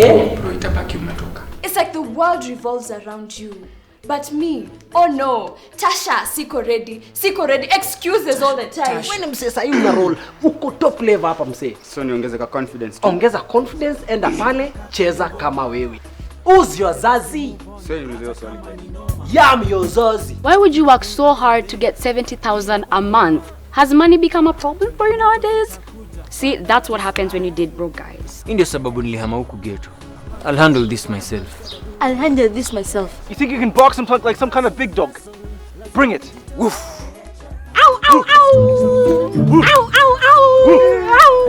Bro, itabaki umetoka. It's like the world revolves around you. But me, oh no, Tasha, siko ready, excuses all the time. When mse sahi una roll, uko top level hapa mse. So niongeze ka confidence. Ongeza confidence, enda pale, cheza kama wewe. Who's your zazi? So niulize swali gani? Yam your zazi. Why would you work so hard to get 70,000 a month? Has money become a problem for you nowadays? See, that's what happens when you date broke guys. Ndio sababu nilihama huku ghetto. I'll handle this myself. You think you can box him like some kind of big dog? Bring it. Woof. Ow, ow, ow! Ow, ow, ow!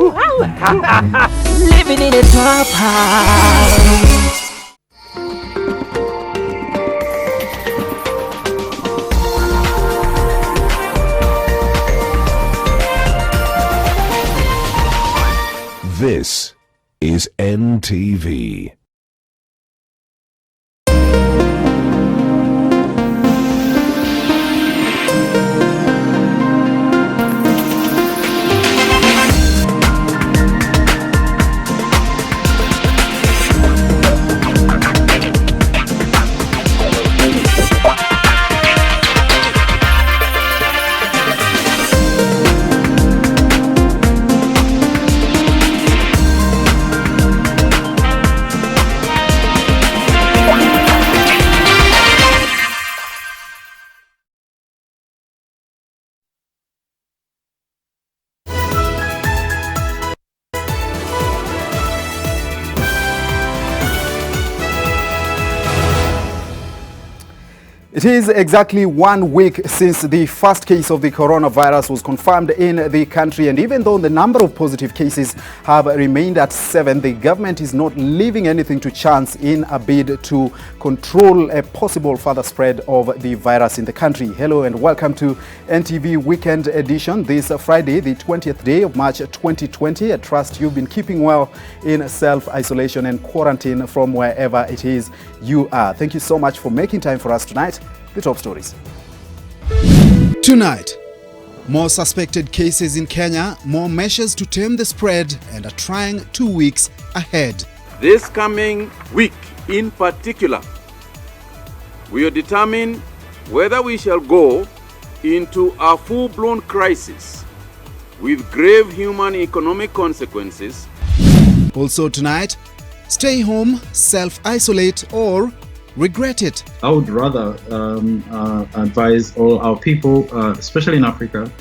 Ow, ow! Living in a top house. This is NTV. It is exactly 1 week since the first case of the coronavirus was confirmed in the country, and even though the number of positive cases have remained at 7, the government is not leaving anything to chance in a bid to control a possible further spread of the virus in the country. Hello and welcome to NTV Weekend Edition this Friday, the 20th day of March 2020. I trust you've been keeping well in self-isolation and quarantine from wherever it is you are. Thank you so much for making time for us tonight. The top stories. Tonight, more suspected cases in Kenya, more measures to tame the spread, and a trying 2 weeks ahead. This coming week in particular, we are determined whether we shall go into a full-blown crisis with grave human economic consequences. Also tonight, stay home, self-isolate, or regret it. I would rather advise all our people, especially in Africa,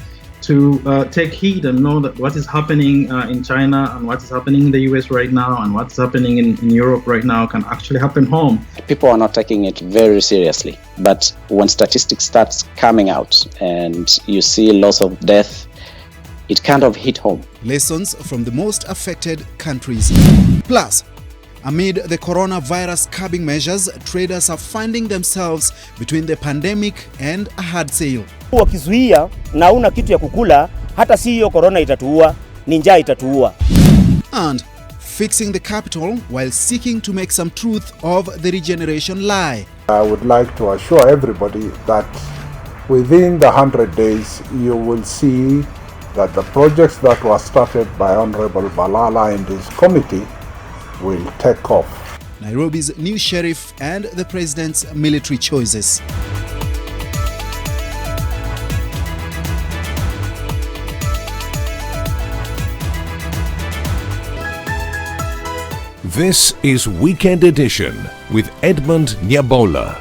to take heed and know that what is happening in China and what is happening in the US right now and what's happening in Europe right now can actually happen home. People are not taking it very seriously, but when statistics starts coming out and you see loss of death, it kind of hit home. Lessons from the most affected countries. Plus, amid the coronavirus curbing measures, traders are finding themselves between the pandemic and a hard sale. Wakizuia na una kitu ya kukula, hata si hiyo corona itatuua, ni njaa itatuua. And fixing the capital while seeking to make some truth of the regeneration lie. I would like to assure everybody that within the 100 days you will see that the projects that were started by Honorable Balala and his committee will take off. Nairobi's new sheriff and the president's military choices. This is Weekend Edition with Edmund Nyabola.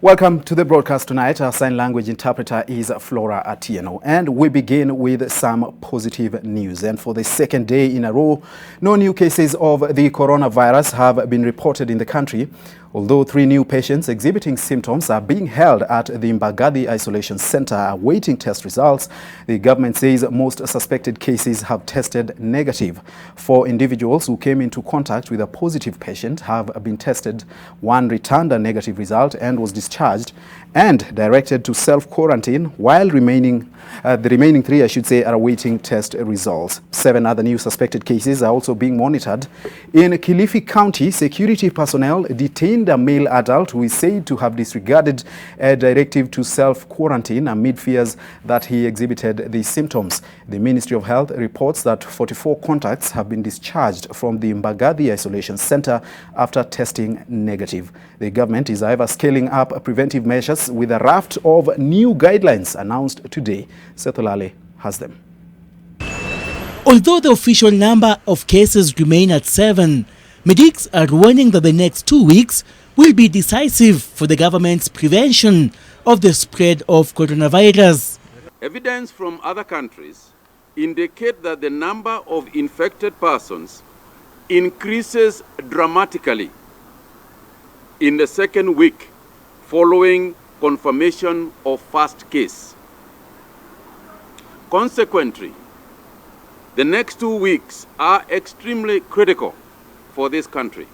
Welcome to the broadcast tonight. Our sign language interpreter is Flora Atieno, and we begin with some positive news. And for the second day in a row, no new cases of the coronavirus have been reported in the country. Although 3 new patients exhibiting symptoms are being held at the Mbagathi Isolation Center awaiting test results, the government says most suspected cases have tested negative. 4 individuals who came into contact with a positive patient have been tested. 1 returned a negative result and was discharged, and directed to self-quarantine, while the remaining 3, I should say, are awaiting test results. 7 other new suspected cases are also being monitored. In Kilifi County, security personnel detained a male adult who is said to have disregarded a directive to self-quarantine amid fears that he exhibited the symptoms. The Ministry of Health reports that 44 contacts have been discharged from the Mbagathi Isolation Center after testing negative. The government is, however, scaling up preventive measures with a raft of new guidelines announced today. Setholale has them. Although the official number of cases remain at 7, medics are warning that the next 2 weeks will be decisive for the government's prevention of the spread of coronavirus. Evidence from other countries indicate that the number of infected persons increases dramatically in the second week following confirmation of first case. Consequently, the next 2 weeks are extremely critical for this country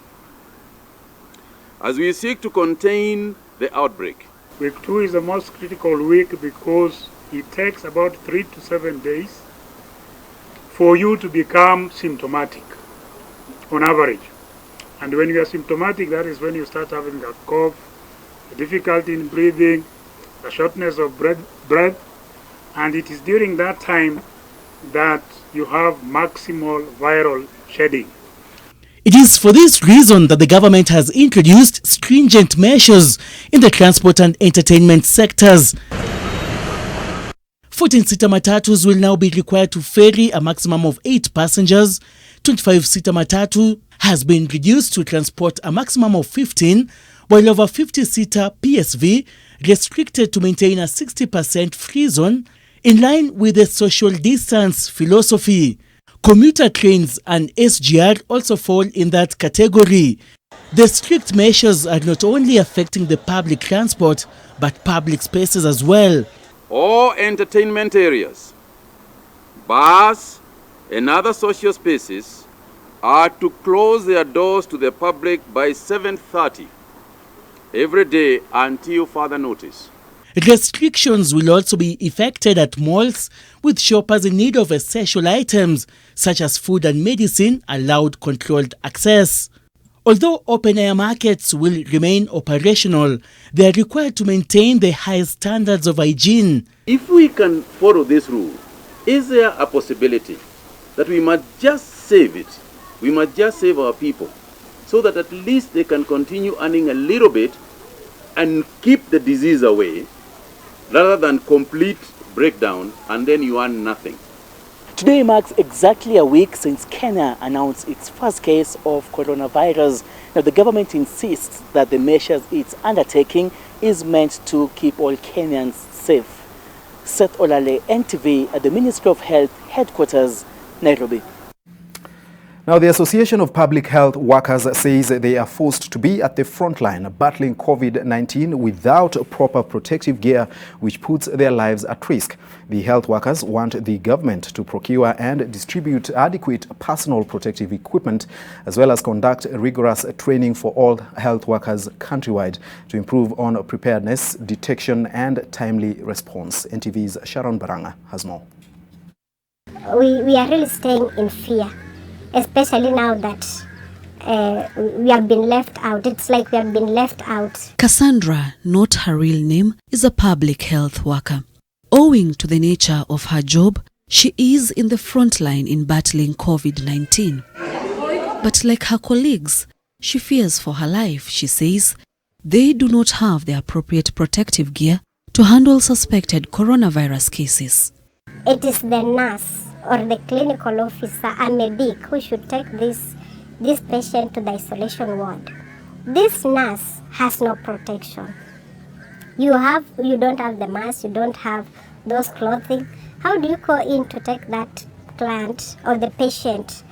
as we seek to contain the outbreak. Week 2 is the most critical week because it takes about 3 to 7 days for you to become symptomatic on average. And when you are symptomatic, that is when you start having a cough, a difficulty in breathing, a shortness of breath, and it is during that time that you have maximal viral shedding. It is for this reason that the government has introduced stringent measures in the transport and entertainment sectors. 14-seater matatus will now be required to ferry a maximum of 8 passengers. 25-seater matatu has been reduced to transport a maximum of 15, while over 50-seater PSV restricted to maintain a 60% free zone in line with the social distance philosophy. Commuter trains and SGR also fall in that category. The strict measures are not only affecting the public transport, but public spaces as well. All entertainment areas, bars, and other social spaces are to close their doors to the public by 7:30 every day until further notice. Restrictions will also be effected at malls, with shoppers in need of essential items such as food and medicine allowed controlled access. Although open-air markets will remain operational, they are required to maintain the highest standards of hygiene. If we can follow this rule, is there a possibility that we must just save it? We must just save our people so that at least they can continue earning a little bit and keep the disease away, rather than complete breakdown and then you earn nothing. Today marks exactly a week since Kenya announced its first case of coronavirus. Now, the government insists that the measures it's undertaking is meant to keep all Kenyans safe. Seth Olale, NTV, at the Ministry of Health headquarters, Nairobi. Now, the Association of Public Health Workers says they are forced to be at the front line battling COVID-19 without proper protective gear, which puts their lives at risk. The health workers want the government to procure and distribute adequate personal protective equipment, as well as conduct rigorous training for all health workers countrywide to improve on preparedness, detection, and timely response. NTV's Sharon Baranga has more. We are really staying in fear, especially now that we have been left out. It's like we have been left out. Cassandra, not her real name, is a public health worker. Owing to the nature of her job, she is in the front line in battling COVID-19. But like her colleagues, she fears for her life. She says they do not have the appropriate protective gear to handle suspected coronavirus cases. It is the nurse or the clinical officer, a medic, who should take this patient to the isolation ward. This nurse has no protection. You don't have the mask, you don't have those clothing. How do you go in to take that client or the patient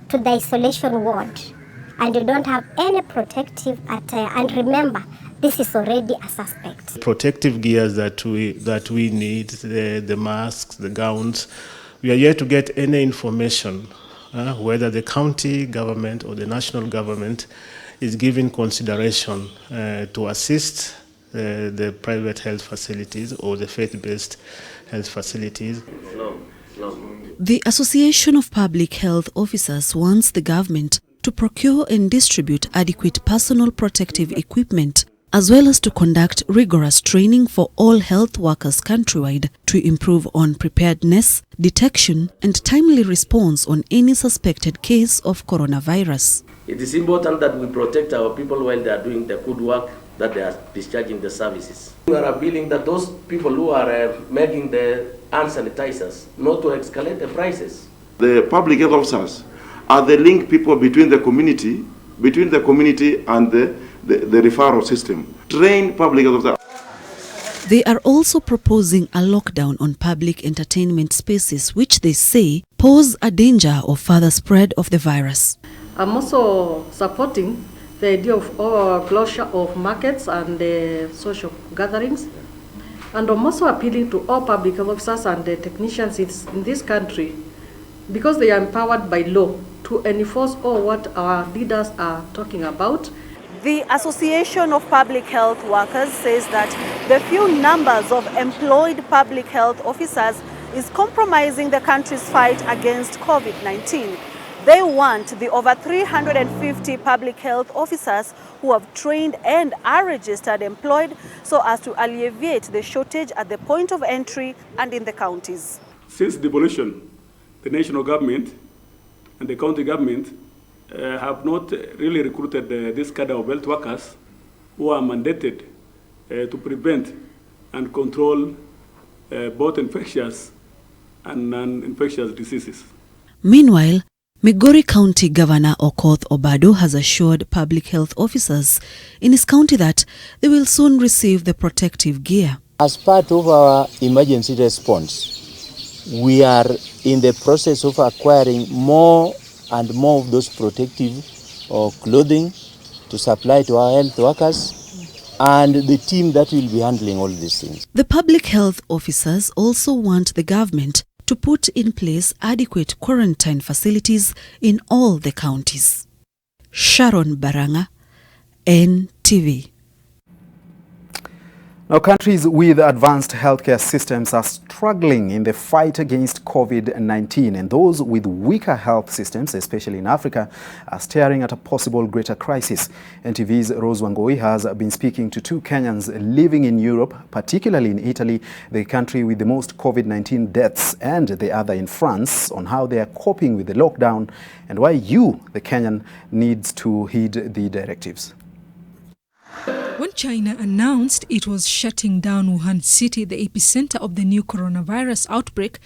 to the isolation ward and you don't have any protective attire? And remember, this is already a suspect. Protective gears that we need, the masks, the gowns, we are yet to get any information whether the county government or the national government is giving consideration to assist the private health facilities or the faith-based health facilities. The Association of Public Health Officers wants the government to procure and distribute adequate personal protective equipment, as well as to conduct rigorous training for all health workers countrywide to improve on preparedness, detection, and timely response on any suspected case of coronavirus. It is important that we protect our people while they are doing the good work that they are discharging the services. We are appealing that those people who are making the hand sanitizers not to escalate the prices. The public health officers are the link people between the community and the referral system. Train public health officers. They are also proposing a lockdown on public entertainment spaces, which they say pose a danger of further spread of the virus. I'm also supporting the idea of closure of markets and social gatherings. And I'm also appealing to all public health officers and the technicians in this country, because they are empowered by law to enforce all what our leaders are talking about. The Association of Public Health Workers says that the few numbers of employed public health officers is compromising the country's fight against COVID-19. They want the over 350 public health officers who have trained and are registered employed so as to alleviate the shortage at the point of entry and in the counties. Since devolution, the national government and the county government have not really recruited this cadre of health workers who are mandated to prevent and control both infectious and non-infectious diseases. Meanwhile, Migori County Governor Okoth Obado has assured public health officers in his county that they will soon receive the protective gear. As part of our emergency response, we are in the process of acquiring more and more of those protective clothing to supply to our health workers and the team that will be handling all these things. The public health officers also want the government to put in place adequate quarantine facilities in all the counties. Sharon Baranga, NTV. Now, countries with advanced healthcare systems are struggling in the fight against COVID-19, and those with weaker health systems, especially in Africa, are staring at a possible greater crisis. NTV's Rose Wangoi has been speaking to two Kenyans living in Europe, particularly in Italy, the country with the most COVID-19 deaths, and the other in France, on how they are coping with the lockdown and why you, the Kenyan, needs to heed the directives. When China announced it was shutting down Wuhan city, the epicenter of the new coronavirus outbreak,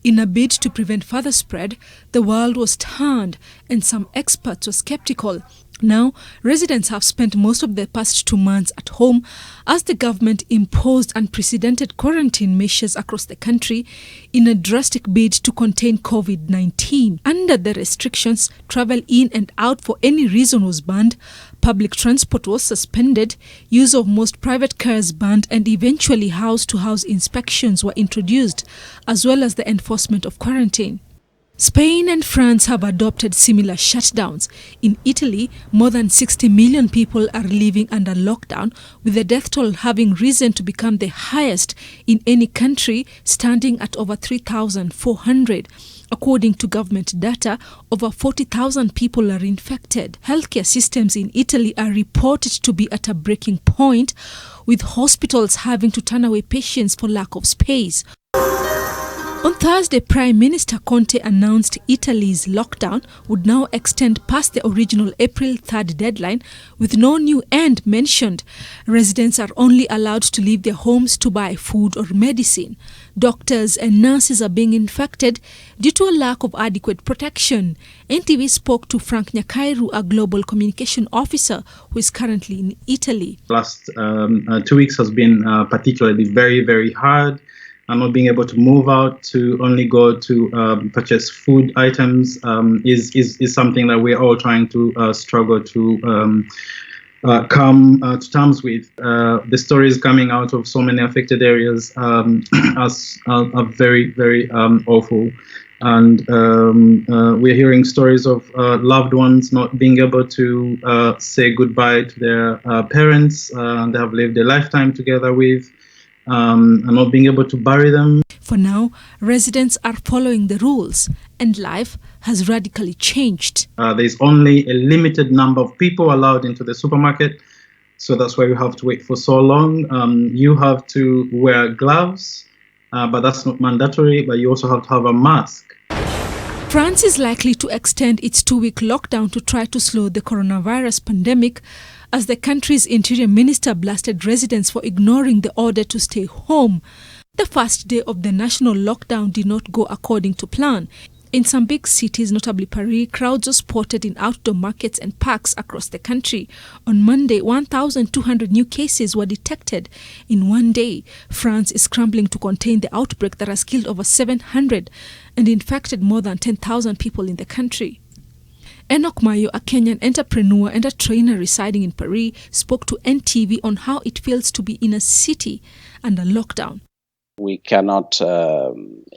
in a bid to prevent further spread, the world was turned and some experts were skeptical. Now, residents have spent most of the past 2 months at home as the government imposed unprecedented quarantine measures across the country in a drastic bid to contain COVID-19. Under the restrictions, travel in and out for any reason was banned, public transport was suspended, use of most private cars banned, and eventually house-to-house inspections were introduced, as well as the enforcement of quarantine. Spain and France have adopted similar shutdowns. In Italy, more than 60 million people are living under lockdown, with the death toll having risen to become the highest in any country, standing at over 3,400. According to government data, over 40,000 people are infected. Healthcare systems in Italy are reported to be at a breaking point, with hospitals having to turn away patients for lack of space. On Thursday, Prime Minister Conte announced Italy's lockdown would now extend past the original April 3rd deadline, with no new end mentioned. Residents are only allowed to leave their homes to buy food or medicine. Doctors and nurses are being infected due to a lack of adequate protection. NTV spoke to Frank Nyakairu, a global communication officer who is currently in Italy. Last 2 weeks has been particularly very, very hard. And not being able to move out to only go to purchase food items is something that we're all trying to struggle to come to terms with. The stories coming out of so many affected areas are very, very awful. And we're hearing stories of loved ones not being able to say goodbye to their parents they have lived a lifetime together with, and not being able to bury them. For now, residents are following the rules and life has radically changed. There's only a limited number of people allowed into the supermarket, so that's why you have to wait for so long. You have to wear gloves, but that's not mandatory, but you also have to have a mask. France is likely to extend its 2-week lockdown to try to slow the coronavirus pandemic, as the country's interior minister blasted residents for ignoring the order to stay home. The first day of the national lockdown did not go according to plan. In some big cities, notably Paris, crowds were spotted in outdoor markets and parks across the country. On Monday, 1,200 new cases were detected in one day. France is scrambling to contain the outbreak that has killed over 700 and infected more than 10,000 people in the country. Enoch Mayo, a Kenyan entrepreneur and a trainer residing in Paris, spoke to NTV on how it feels to be in a city under lockdown. We cannot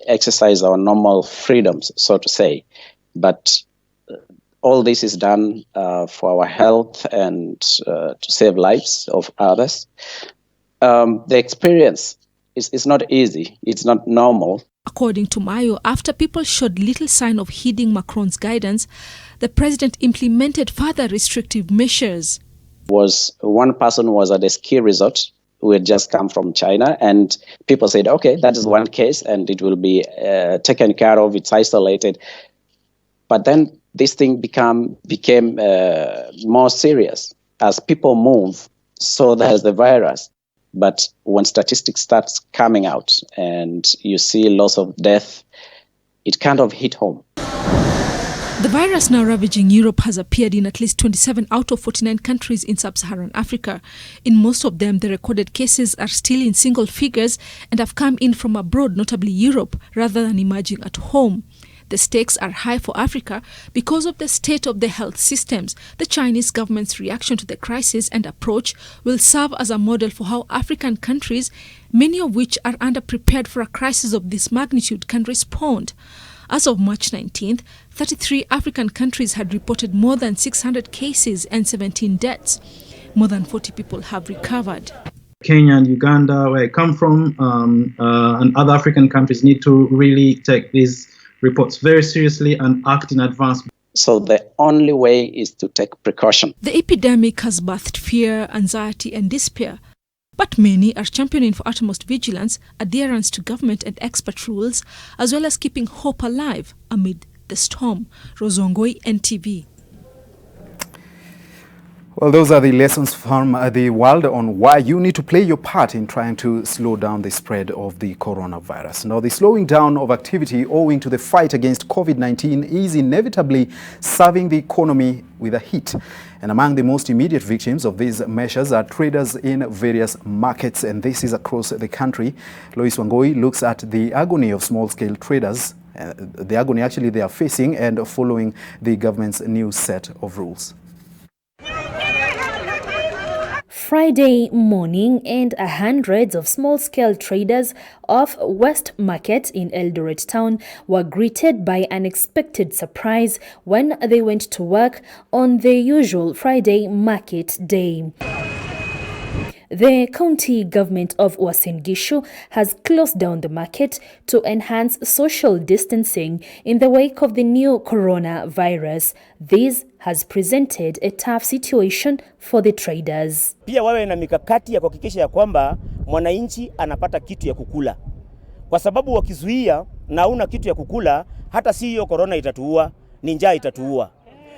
exercise our normal freedoms, so to say. But all this is done for our health and to save lives of others. The experience is not easy. It's not normal. According to Mayo, after people showed little sign of heeding Macron's the president implemented further restrictive measures. One person was at a ski resort who had just come from China, and people said, okay, that is one case and it will be taken care of, it's isolated. But then this thing became more serious. As people move, so there's the virus. But when statistics starts coming out and you see loss of death, it kind of hit home. The virus now ravaging Europe has appeared in at least 27 out of 49 countries in sub-Saharan Africa. In most of them, the recorded cases are still in single figures and have come in from abroad, notably Europe, rather than emerging at home. The stakes are high for Africa because of the state of the health systems. The Chinese government's reaction to the crisis and approach will serve as a model for how African countries, many of which are underprepared for a crisis of this magnitude, can respond. As of March 19th, 33 African countries had reported more than 600 cases and 17 deaths. More than 40 people have recovered. Kenya and Uganda, where I come from, and other African countries need to really take these reports very seriously and act in advance. So the only way is to take precaution. The epidemic has birthed fear, anxiety and despair. But many are championing for utmost vigilance, adherence to government and expert rules, as well as keeping hope alive amid the storm. Rozongoi, NTV. Well, those are the lessons from the world on why you need to play your part in trying to slow down the spread of the coronavirus. Now, the slowing down of activity owing to the fight against COVID-19 is inevitably serving the economy with a hit. And among the most immediate victims of these measures are traders in various markets, and this is across the country. Lois Wangoi looks at the agony of small-scale traders, the agony actually they are facing, and following the government's new set of rules. Friday morning, and hundreds of small-scale traders of West Market in Eldoret town were greeted by unexpected surprise when they went to work on the usual Friday market day. The county government of Uasin Gishu has closed down the market to enhance social distancing in the wake of the new coronavirus. This has presented a tough situation for the traders. Pia wawe na mikakati ya kuhakikisha ya kwamba mwananchi anapata kitu ya kukula. Kwa sababu wakizuia na una kitu ya kukula, hata si hiyo corona itatuua, ni njaa itatuua.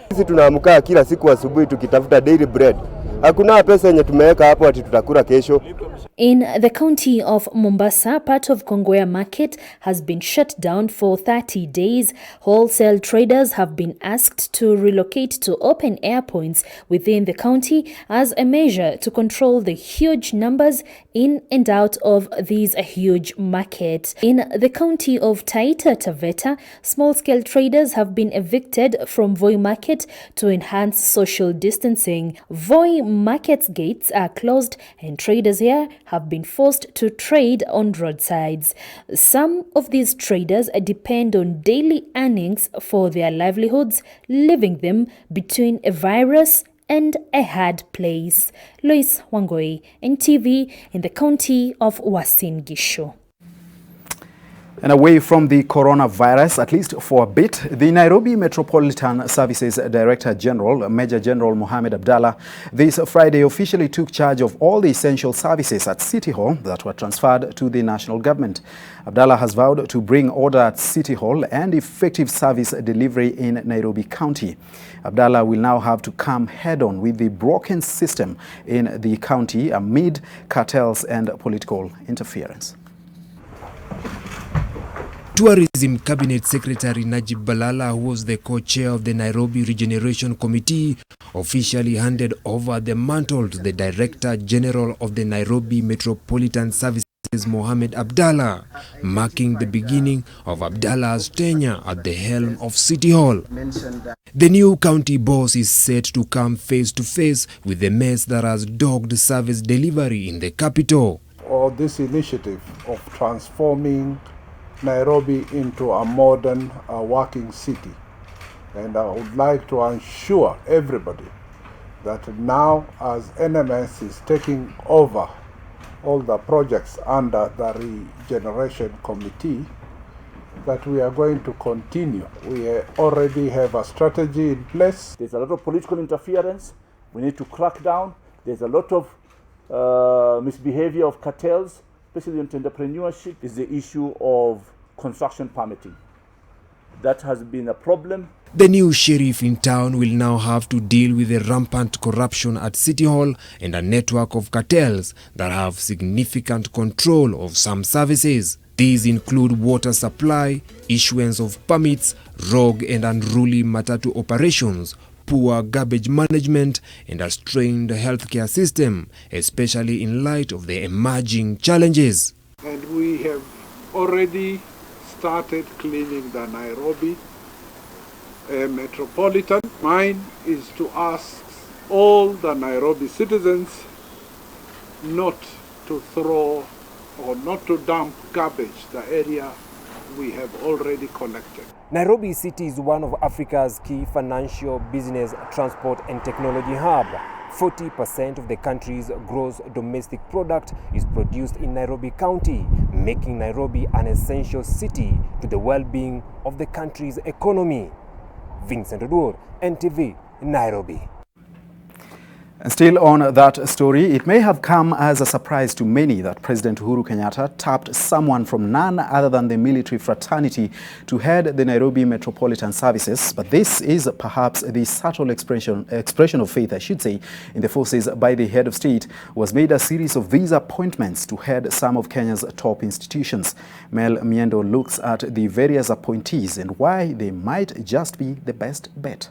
Sisi tunaamka kila siku asubuhi tukitafuta daily bread. Hakuna pesa yenye tumeweka hapo ati tutakula kesho. In the county of Mombasa, part of Kongowea market has been shut down for 30 days. Wholesale traders have been asked to relocate to open air points within the county as a measure to control the huge numbers in and out of these huge markets. In the county of Taita Taveta, small-scale traders have been evicted from Voi market to enhance social distancing. Voi market's gates are closed and traders here have been forced to trade on roadsides. Some of these traders depend on daily earnings for their livelihoods, leaving them between a virus and a hard place. Lois Wangoi, NTV, in the county of Uasin Gishu. And away from the coronavirus, at least for a bit, the Nairobi Metropolitan Services Director General, Major General Mohammed Abdallah, this Friday officially took charge of all the essential services at City Hall that were transferred to the national government. Abdallah has vowed to bring order at City Hall and effective service delivery in Nairobi County. Abdallah will now have to come head-on with the broken system in the county amid cartels and political interference. Tourism Cabinet Secretary Najib Balala, who was the co-chair of the Nairobi Regeneration Committee, officially handed over the mantle to the Director General of the Nairobi Metropolitan Services, Mohammed Abdallah, marking the beginning of Abdallah's tenure at the helm of City Hall. The new county boss is set to come face to face with the mess that has dogged service delivery in the capital. Or this initiative of transforming Nairobi into a modern working city. And I would like to assure everybody that now, as NMS is taking over all the projects under the Regeneration Committee, that we are going to continue. We already have a strategy in place. There's a lot of political interference. We need to crack down. There's a lot of misbehavior of cartels, especially in entrepreneurship. Is the issue of construction permitting. That has been a problem. The new sheriff in town will now have to deal with the rampant corruption at City Hall and a network of cartels that have significant control of some services. These include water supply, issuance of permits, rogue and unruly matatu operations, poor garbage management, and a strained healthcare system, especially in light of the emerging challenges. And we have already started cleaning the Nairobi Metropolitan. Mine is to ask all the Nairobi citizens not to throw or not to dump garbage, the area we have already collected. Nairobi City is one of Africa's key financial, business, transport and technology hub. 40% of the country's gross domestic product is produced in Nairobi County, making Nairobi an essential city to the well-being of the country's economy. Vincent Odur, NTV, Nairobi. And still on that story, it may have come as a surprise to many that President Uhuru Kenyatta tapped someone from none other than the military fraternity to head the Nairobi Metropolitan Services. But this is perhaps the subtle expression of faith, I should say, in the forces by the head of state, who has made a series of these appointments to head some of Kenya's top institutions. Mel Miendo looks at the various appointees and why they might just be the best bet.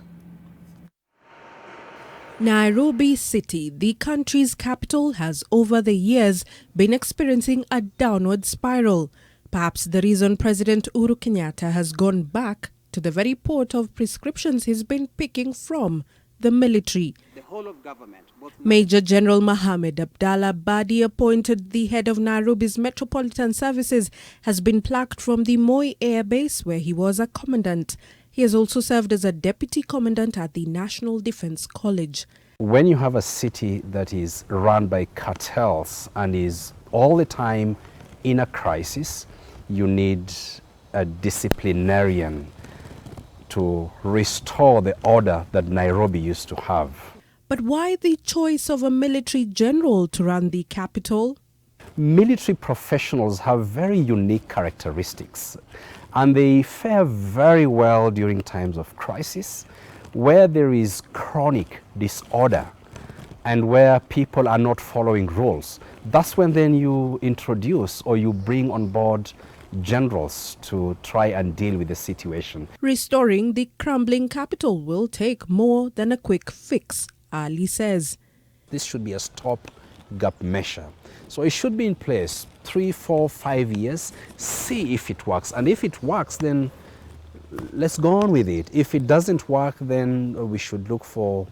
Nairobi City, the country's capital, has over the years been experiencing a downward spiral. Perhaps the reason President Uhuru Kenyatta has gone back to the very port of prescriptions he's been picking from, the military. The whole of government. Major General Mohammed Abdallah Badi, appointed the head of Nairobi's Metropolitan Services, has been plucked from the Moi Air Base where he was a commandant. He has also served as a deputy commandant at the National Defense College. When you have a city that is run by cartels and is all the time in a crisis, you need a disciplinarian to restore the order that Nairobi used to have. But why the choice of a military general to run the capital? Military professionals have very unique characteristics, and they fare very well during times of crisis, where there is chronic disorder and where people are not following rules. That's when then you introduce or you bring on board generals to try and deal with the situation. Restoring the crumbling capital will take more than a quick fix, Ali says. This should be a stop-gap measure. So it should be in place 3, 4, 5 years, see if it works. And if it works, then let's go on with it. If it doesn't work, then we should look for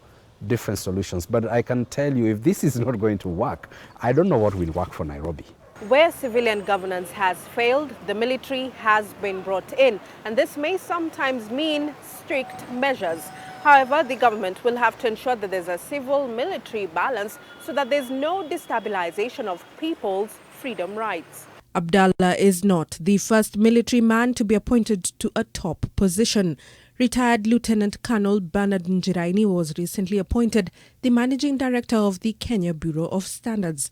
different solutions. But I can tell you, if this is not going to work, I don't know what will work for Nairobi. Where civilian governance has failed, the military has been brought in, and this may sometimes mean strict measures. However, the government will have to ensure that there's a civil-military balance so that there's no destabilization of people's freedom rights. Abdallah is not the first military man to be appointed to a top position. Retired Lieutenant Colonel Bernard Njiraini was recently appointed the Managing Director of the Kenya Bureau of Standards.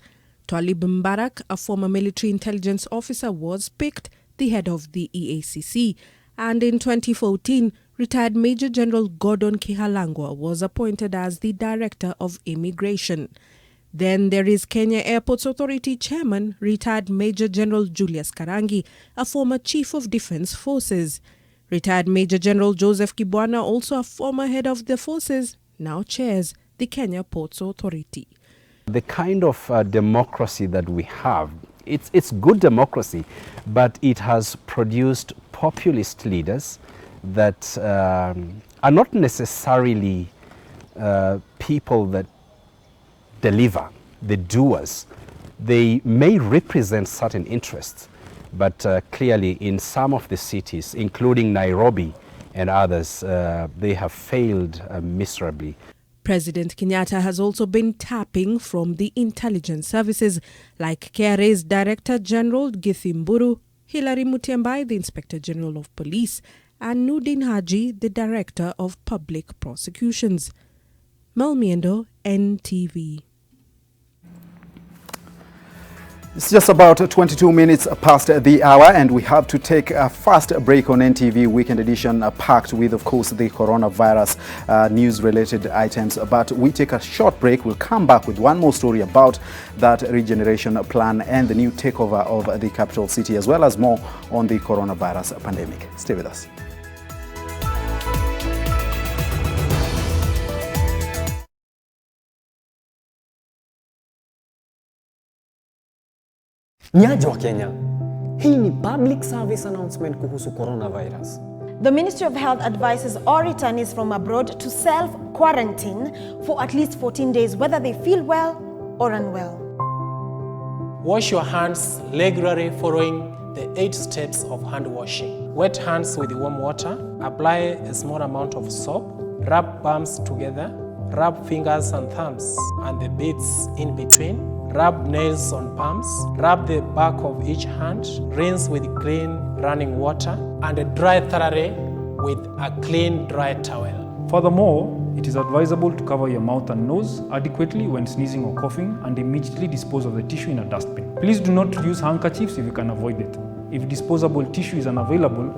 Twalib Mbarak, a former military intelligence officer, was picked the head of the EACC. And in 2014, retired Major General Gordon Kihalangwa was appointed as the Director of Immigration. Then there is Kenya Airports Authority Chairman, retired Major General Julius Karangi, a former Chief of Defence Forces. Retired Major General Joseph Kibwana, also a former head of the forces, now chairs the Kenya Ports Authority. The kind of democracy that we have, it's good democracy, but it has produced populist leaders that are not necessarily people that deliver, the doers. They may represent certain interests, but clearly in some of the cities, including Nairobi and others, they have failed miserably. President Kenyatta has also been tapping from the intelligence services like KRA's Director General Githi Mburu, Hilary Mutyambai, the Inspector General of Police, and Nudin Haji, the Director of Public Prosecutions. Melmiendo, NTV. It's just about 22 minutes past the hour, and we have to take a fast break on NTV Weekend Edition, packed with, of course, the coronavirus news-related items. But we take a short break. We'll come back with one more story about that regeneration plan and the new takeover of the capital city, as well as more on the coronavirus pandemic. Stay with us. Nyaja wa Kenya, hii ni public service announcement kuhusu coronavirus. The Ministry of Health advises all returnees from abroad to self-quarantine for at least 14 days, whether they feel well or unwell. Wash your hands regularly following the 8 steps of hand washing. Wet hands with warm water, apply a small amount of soap, rub palms together, rub fingers and thumbs and the beads in between. Rub nails on palms, rub the back of each hand, rinse with clean running water, and dry thoroughly with a clean dry towel. Furthermore, it is advisable to cover your mouth and nose adequately when sneezing or coughing and immediately dispose of the tissue in a dustbin. Please do not use handkerchiefs if you can avoid it. If disposable tissue is unavailable,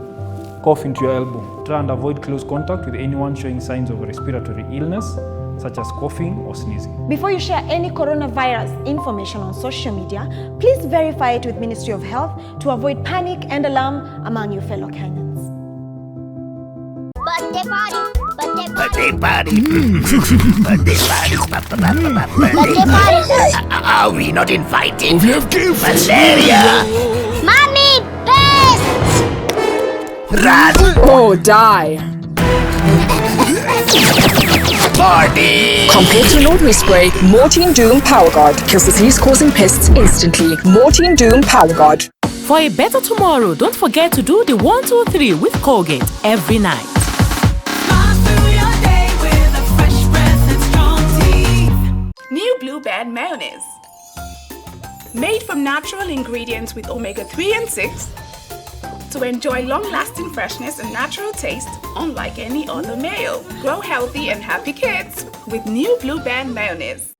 cough into your elbow. Try and avoid close contact with anyone showing signs of respiratory illness, such as coughing or sneezing. Before you share any coronavirus information on social media, please verify it with Ministry of Health to avoid panic and alarm among your fellow Kenyans. Birthday party! Birthday party! Birthday party! Birthday party! Are we not invited? We have gifts! Malaria! Mommy! Pest! Run! Or die! Party! Compared to an ordinary spray, Mortein Doom Power Guard kills disease-causing pests instantly. Mortein Doom Power Guard. For a better tomorrow, don't forget to do the 1, 2, 3 with Colgate every night. New Blue Band Mayonnaise. Made from natural ingredients with omega-3 and 6 to enjoy long-lasting freshness and natural taste unlike any other mayo. Grow healthy and happy kids with New Blue Band Mayonnaise.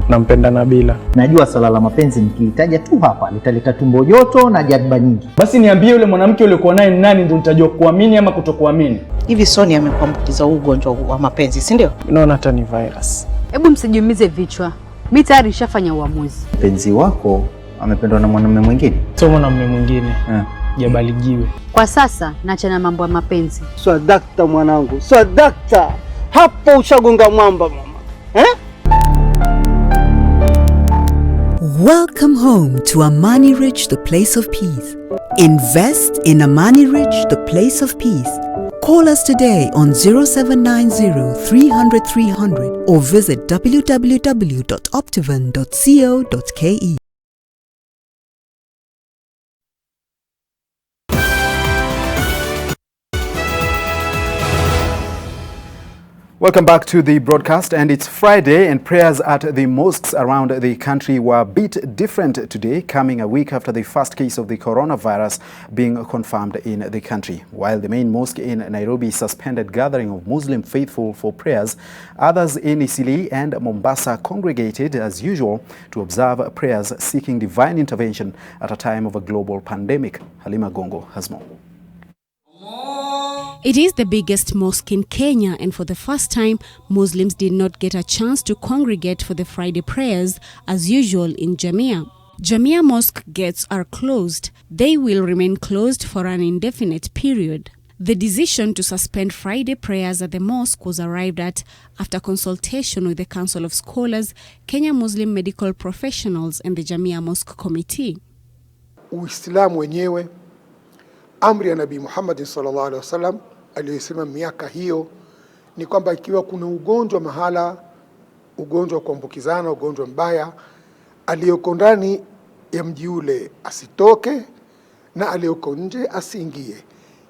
Nampenda Nabila. Najua swala la mapenzi nikilitaja tu hapa litaleta tumbo joto na jadba nyingi. Basi niambie yule mwanamke uliokuwa naye nani ndio nitajua kuamini ama kutokuamini. Hivi Sonia amekuambukiza ugonjwa wa mapenzi, si ndio? Naona hata ni virus. Hebu msijumize vichwa. Mimi tayari nishafanya uamuzi. Mpenzi wako amependwa na mwanamume mwingine? Sio mwanamume mwingine. Jabaligiwe. Kwa sasa naachana mambo ya mapenzi. Swadakta mwanangu. Swadakta. Hapo ushagonga mwamba mama. Welcome home to Amani Rich, the place of peace. Invest in Amani Rich, the place of peace. Call us today on 0790 300 300 or visit www.optivan.co.ke. Welcome back to the broadcast, and it's Friday, and prayers at the mosques around the country were a bit different today, coming a week after the first case of the coronavirus being confirmed in the country. While the main mosque in Nairobi suspended gathering of Muslim faithful for prayers, others in Isili and Mombasa congregated as usual to observe prayers seeking divine intervention at a time of a global pandemic. Halima Gongo has more. It is the biggest mosque in Kenya, and for the first time, Muslims did not get a chance to congregate for the Friday prayers as usual in Jamia. Jamia mosque gates are closed. They will remain closed for an indefinite period. The decision to suspend Friday prayers at the mosque was arrived at after consultation with the Council of Scholars, Kenya Muslim Medical Professionals, and the Jamia Mosque Committee. Uislamu wenyewe, amri ya Nabii Muhammad sallallahu alaihi wasallam aliyosema miaka hiyo ni kwamba ikiwa kuna ugonjwa mahala, ugonjwa wa kuambukizana, ugonjwa mbaya, aliyoko ndani ya mji ule asitoke na aliyoko nje asiingie.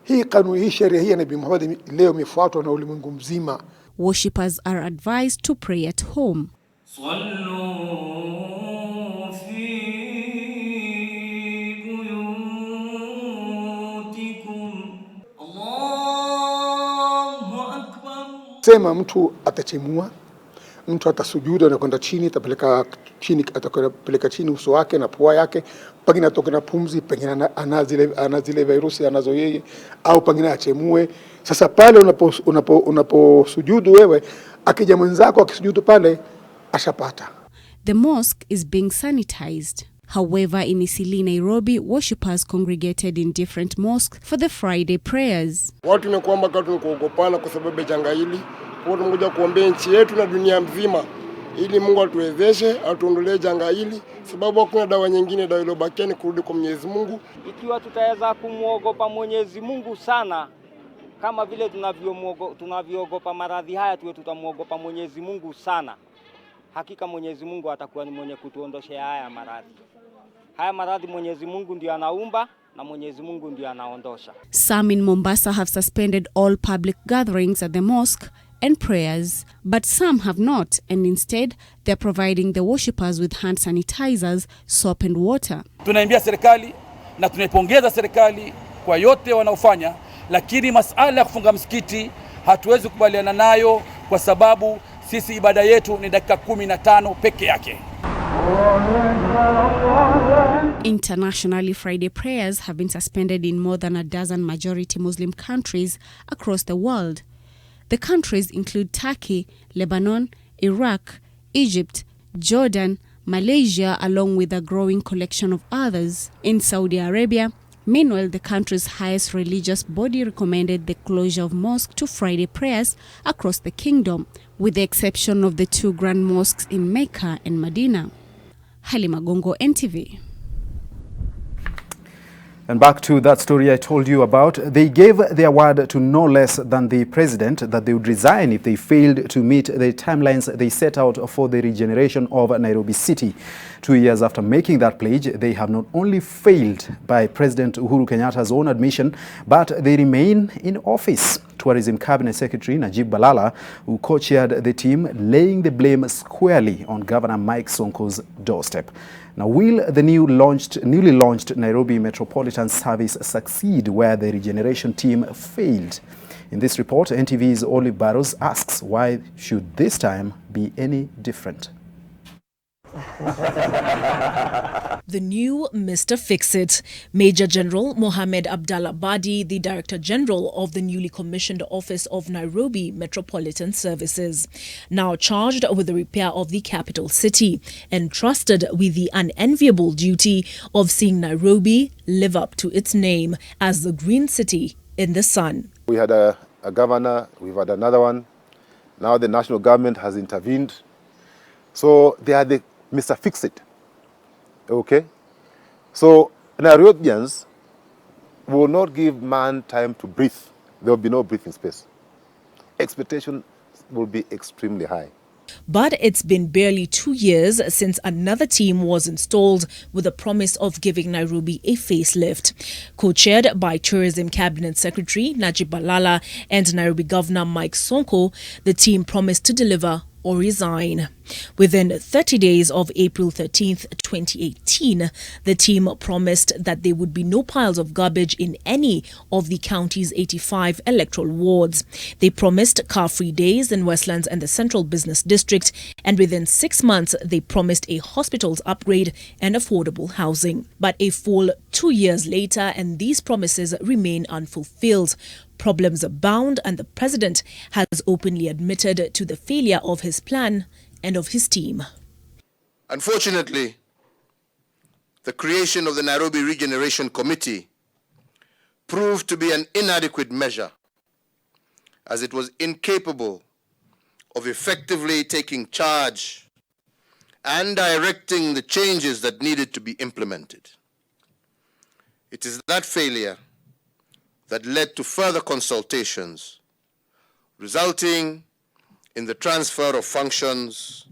Hii kanuni, hii sheria hii ya Nabii Muhammad leo imefuatwa na ulimwengu mzima. Worshippers are advised to pray at home. Sema mtu atachemua, mtu atasujudu, anakwenda chini, atapeleka chini uso wake na pua yake, pengine atoke na pumzi, pengine ana zile virusi anazo yeye, au pengine achemue. Sasa pale unaposujudu wewe, akija mwenzako akisujudu pale, ashapata. The mosque is being sanitized. However, in Isili, Nairobi, worshippers congregated in different mosques for the Friday prayers. Watu ni kwamba katu kuogopana kwa sababu ya janga hili. Kwa tungoja kuombea nchi yetu na dunia mzima ili Mungu atuwezeshe, atuondolee janga hili, sababu hakuna dawa nyingine, dawa iliyobakia ni kurudi kwa Mwenyezi Mungu. Ikiwa tutaweza kumuogopa Mwenyezi Mungu sana kama vile tunavyoogopa maradhi haya, tutamuogopa Mwenyezi Mungu sana. Hakika Mwenyezi Mungu atakuwa ni mwenye kutuondoshea haya maradhi. Haya maradhi Mwenyezi Mungu ndiye anaumba na Mwenyezi Mungu ndiye anaondosha. Some in Mombasa have suspended all public gatherings at the mosque and prayers, but some have not, and instead they're providing the worshippers with hand sanitizers, soap and water. Tunaimbia serikali na tunaipongeza serikali kwa yote wanaofanya, lakini masala ya kufunga msikiti hatuwezi kubaliana nayo kwa sababu sisi ibada yetu ni dakika 15 peke yake. Internationally, Friday prayers have been suspended in more than a dozen majority Muslim countries across the world. The countries include Turkey, Lebanon, Iraq, Egypt, Jordan, Malaysia, along with a growing collection of others. In Saudi Arabia, meanwhile, the country's highest religious body recommended the closure of mosques to Friday prayers across the kingdom, with the exception of the two grand mosques in Mecca and Medina. Halima Gongo, NTV. And back to that story I told you about. They gave their word to no less than the president that they would resign if they failed to meet the timelines they set out for the regeneration of Nairobi City. 2 years after making that pledge, they have not only failed, by President Uhuru Kenyatta's own admission, but they remain in office. Tourism Cabinet Secretary Najib Balala, who co-chaired the team, laying the blame squarely on Governor Mike Sonko's doorstep. Now, will the newly launched Nairobi Metropolitan service succeed where the regeneration team failed? In this report, NTV's Olive Barrows asks, why should this time be any different? The new Mr. Fix-It, Major General Mohammed Abdallah Badi, the Director General of the newly commissioned Office of Nairobi Metropolitan Services, now charged with the repair of the capital city, entrusted with the unenviable duty of seeing Nairobi live up to its name as the green city in the sun. We had a governor, we've had another one. Now the national government has intervened. So they are the Mr. Fix-It. Okay? So Nairobians will not give man time to breathe there will be no breathing space. Expectation will be extremely high. But it's been barely 2 years since another team was installed with the promise of giving Nairobi a facelift. Co-chaired by Tourism Cabinet Secretary Najib Balala and Nairobi Governor Mike Sonko, the team promised to deliver or resign. Within 30 days of April 13th, 2018, the team promised that there would be no piles of garbage in any of the county's 85 electoral wards. They promised car-free days in Westlands and the Central Business District, and within 6 months, they promised a hospital's upgrade and affordable housing. But a full 2 years later, and these promises remain unfulfilled. Problems abound, and the president has openly admitted to the failure of his plan and of his team. Unfortunately, the creation of the Nairobi Regeneration Committee proved to be an inadequate measure, as it was incapable of effectively taking charge and directing the changes that needed to be implemented. It is that failure that led to further consultations, resulting in the transfer of functions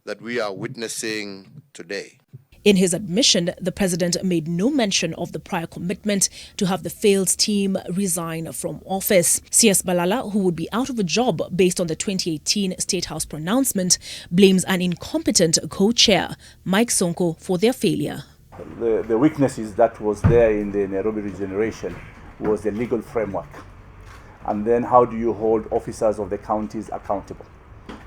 that we are witnessing today. In his admission, the president made no mention of the prior commitment to have the failed team resign from office. CS Balala, who would be out of a job based on the 2018 State House pronouncement, blames an incompetent co-chair, Mike Sonko, for their failure. The weaknesses that was there in the Nairobi regeneration was the legal framework. And then how do you hold officers of the counties accountable?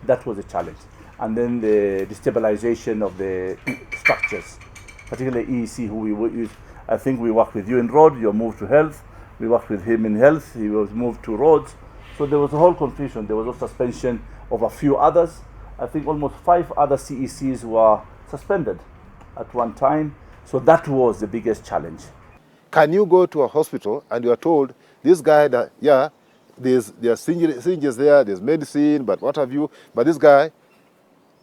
That was a challenge. And then the destabilization of the structures, particularly EEC, who we use. I think we worked with you in road, you moved to health. We worked with him in health, he was moved to roads. So there was a whole confusion. There was a suspension of a few others. I think almost 5 other CECs were suspended at one time. So that was the biggest challenge. Can you go to a hospital and you are told, this guy, that, yeah, there are syringes there, there's medicine, but what have you, but this guy,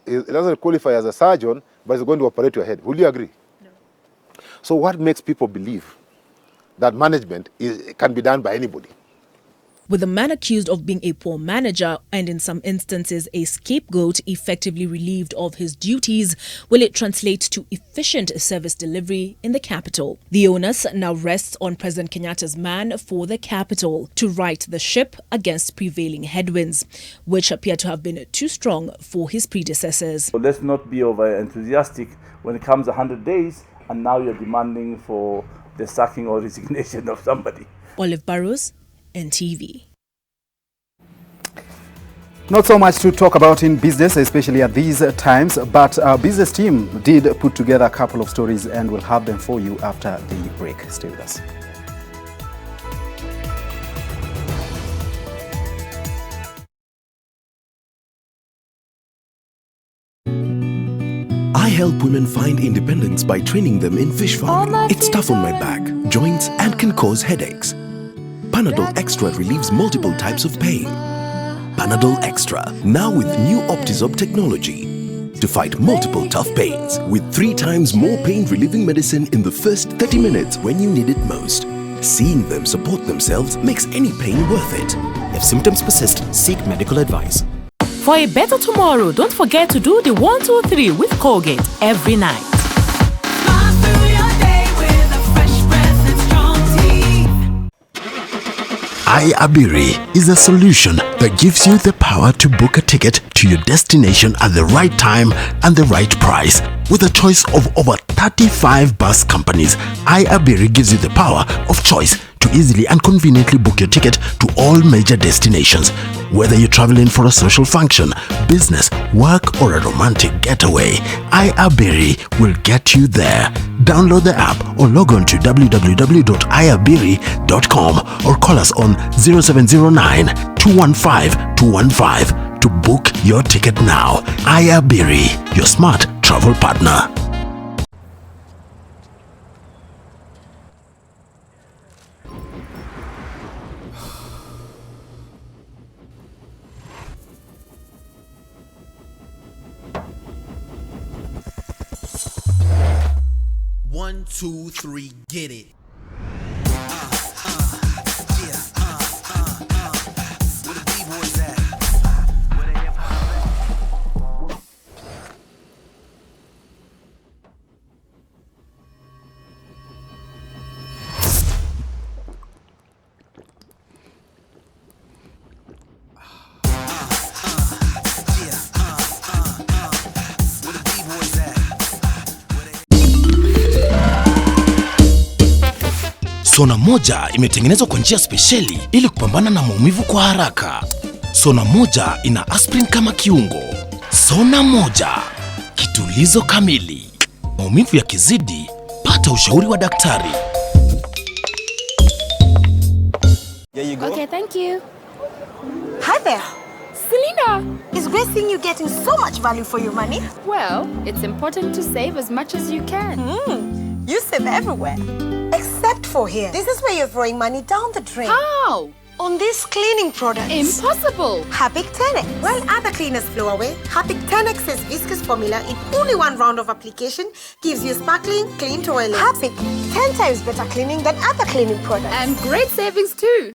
he doesn't qualify as a surgeon, but he's going to operate your head. Will you agree? No. So what makes people believe that management can be done by anybody? With the man accused of being a poor manager and in some instances a scapegoat effectively relieved of his duties, will it translate to efficient service delivery in the capital? The onus now rests on President Kenyatta's man for the capital to right the ship against prevailing headwinds, which appear to have been too strong for his predecessors. So let's not be over enthusiastic when it comes 100 days and now you're demanding for the sacking or resignation of somebody. Olive Barrows, NTV. Not so much to talk about in business, especially at these times, but our business team did put together a couple of stories and we'll have them for you after the break. Stay with us. I help women find independence by training them in fish farming. It's tough on my back, joints, and can cause headaches. Panadol Extra relieves multiple types of pain. Panadol Extra, now with new Optizorb technology to fight multiple tough pains with 3 times more pain-relieving medicine in the first 30 minutes when you need it most. Seeing them support themselves makes any pain worth it. If symptoms persist, seek medical advice. For a better tomorrow, don't forget to do the 1, 2, 3 with Colgate every night. iAbiri is a solution that gives you the power to book a ticket to your destination at the right time and the right price. With a choice of over 35 bus companies, iAbiri gives you the power of choice to easily and conveniently book your ticket to all major destinations. Whether you're traveling for a social function, business, work, or a romantic getaway, iAbiri will get you there. Download the app or log on to www.iabiri.com or call us on 0709 215 215 to book your ticket now. iAbiri, your smart travel partner. One, two, three, get it. Sona moja imetengenezwa kwa njia spesheli ili kupambana na maumivu kwa haraka. Sona moja ina aspirin kama kiungo. Sona moja, kitulizo kamili. Maumivu yakizidi, pata ushauri wa daktari. There you go. Okay, thank you. Hi there. Selena, it's great seeing you getting so much value for your money. Well, it's important to save as much as you can. You save everywhere. Except for here. This is where you're throwing money down the drain. How? On these cleaning products. Impossible. Harpic 10X. While other cleaners flow away, Harpic 10X's viscous formula in only one round of application gives you sparkling, clean toilet. Harpic, 10 times better cleaning than other cleaning products. And great savings too.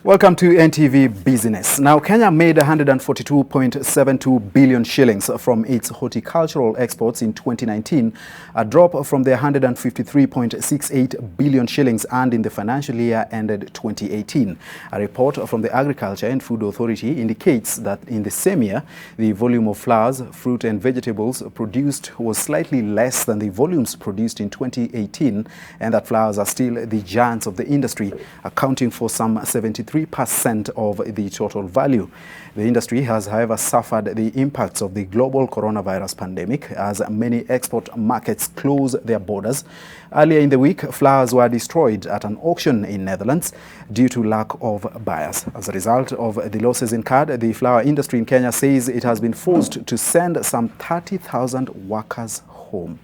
Welcome to NTV Business. Now, Kenya made 142.72 billion shillings from its horticultural exports in 2019, a drop from the 153.68 billion shillings earned in the financial year ended 2018. A report from the Agriculture and Food Authority indicates that in the same year, the volume of flowers, fruit and vegetables produced was slightly less than the volumes produced in 2018, and that flowers are still the giants of the industry, accounting for some 73% of the total value. The industry has, however, suffered the impacts of the global coronavirus pandemic as many export markets close their borders. Earlier in the week, flowers were destroyed at an auction in Netherlands due to lack of buyers. As a result of the losses incurred, the flower industry in Kenya says it has been forced to send some 30,000 workers home.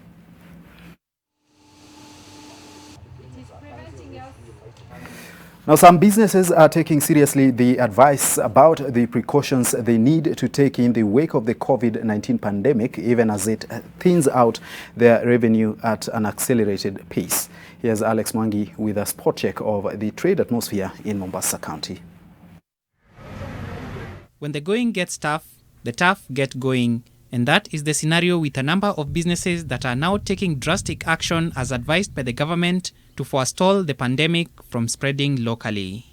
Now, some businesses are taking seriously the advice about the precautions they need to take in the wake of the COVID-19 pandemic, even as it thins out their revenue at an accelerated pace. Here's Alex Mwangi with a spot check of the trade atmosphere in Mombasa County. When the going gets tough, the tough get going. And that is the scenario with a number of businesses that are now taking drastic action as advised by the government to forestall the pandemic from spreading locally.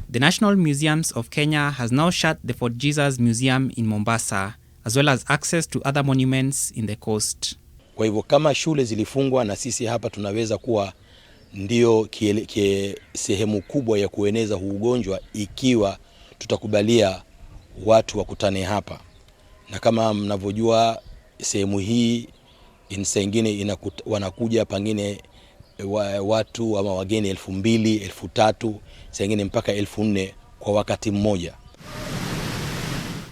The National Museums of Kenya has now shut the Fort Jesus Museum in Mombasa, as well as access to other monuments in the coast. Kwa hivyo kama shule zilifungwa, na sisi hapa tunaweza kuwa ndio sehemu kubwa ya kueneza huu ugonjwa ikiwa tutakubalia watu wakutane hapa. Na kama mnavyojua sehemu hii saa ingine wanakuja pengine watu ama wageni 2,000, 3,000, saa ingine mpaka 4,000 kwa wakati mmoja.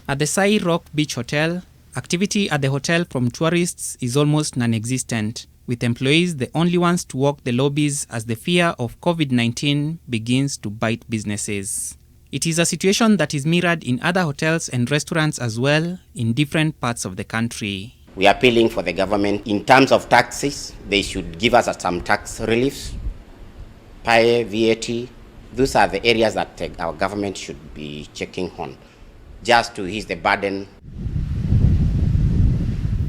At the Sai Rock Beach Hotel, activity at the hotel from tourists is almost non-existent, with employees the only ones to walk the lobbies as the fear of COVID-19 begins to bite businesses. It is a situation that is mirrored in other hotels and restaurants as well in different parts of the country. We are appealing for the government in terms of taxes. They should give us some tax reliefs, pay VAT. Those are the areas that our government should be checking on, just to ease the burden.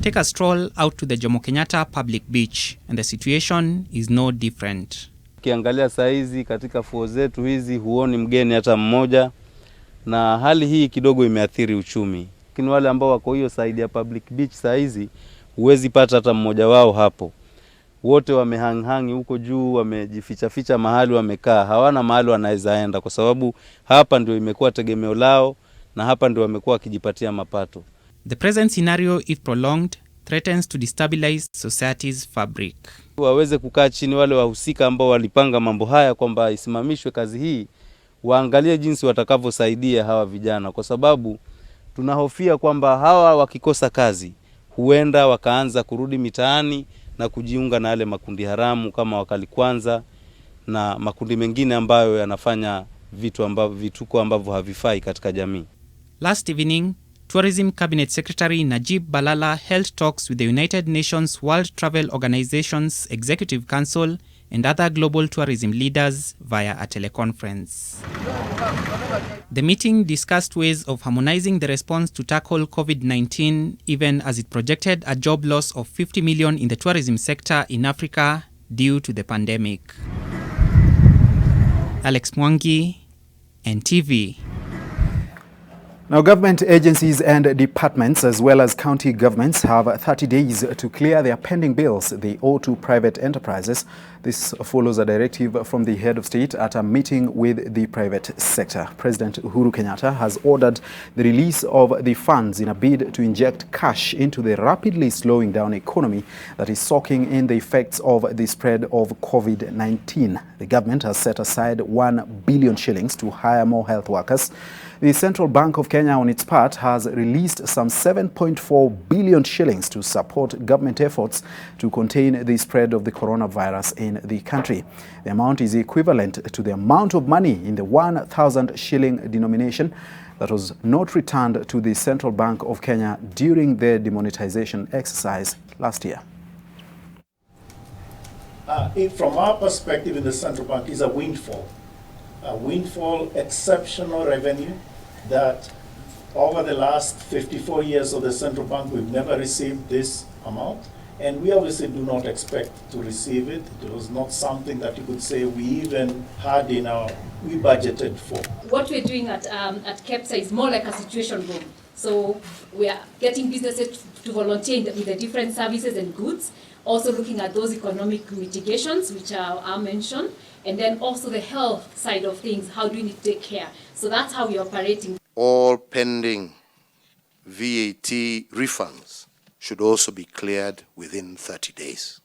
Take a stroll out to the Jomo Kenyatta Public Beach, and the situation is no different. Ukiangalia saa hizi katika fuo zetu hizi huoni mgeni hata mmoja, na hali hii kidogo imeathiri uchumi. Lakini wale ambao wako hiyo side ya Public Beach saa hizi huwezi pata hata mmoja wao hapo. Wote wamehanghangi huko juu, wamejificha mahali wamekaa, hawana mahali wanaweza enda kwa sababu hapa ndio imekuwa tegemeo lao na hapa ndio wamekuwa wakijipatia mapato. The present scenario, if prolonged, threatens to destabilize society's fabric. Waweze kukaa chini wale wahusika ambao walipanga mambo haya kwamba isimamishwe kazi hii, waangalie jinsi watakavyosaidia hawa vijana, kwa sababu tunahofia kwamba hawa wakikosa kazi huenda wakaanza kurudi mitaani na kujiunga na yale makundi haramu kama Wakali Kwanza na makundi mengine ambayo yanafanya vituko ambavyo havifai katika jamii. Last evening, Tourism Cabinet Secretary Najib Balala held talks with the United Nations World Travel Organization's Executive Council and other global tourism leaders via a teleconference. The meeting discussed ways of harmonizing the response to tackle COVID-19, even as it projected a job loss of 50 million in the tourism sector in Africa due to the pandemic. Alex Mwangi, NTV. Now, government agencies and departments, as well as county governments, have 30 days to clear their pending bills they owe to private enterprises. This follows a directive from the head of state at a meeting with the private sector. President Uhuru Kenyatta has ordered the release of the funds in a bid to inject cash into the rapidly slowing down economy that is soaking in the effects of the spread of COVID-19. The government has set aside 1 billion shillings to hire more health workers. The Central Bank of Kenya, on its part, has released some 7.4 billion shillings to support government efforts to contain the spread of the coronavirus in the country. The amount is equivalent to the amount of money in the 1,000 shilling denomination that was not returned to the Central Bank of Kenya during the demonetization exercise last year. From our perspective in the Central Bank, is a windfall. A windfall, exceptional revenue that over the last 54 years of the Central Bank, we've never received this amount. And we obviously do not expect to receive it. It was not something that you could say we even had we budgeted for. What we're doing at KEPSA is more like a situation room. So we are getting businesses to volunteer with the different services and goods, also looking at those economic mitigations, which are mentioned, and then also the health side of things. How do we need to take care? So that's how we're operating. All pending VAT refunds should also be cleared within 30 days.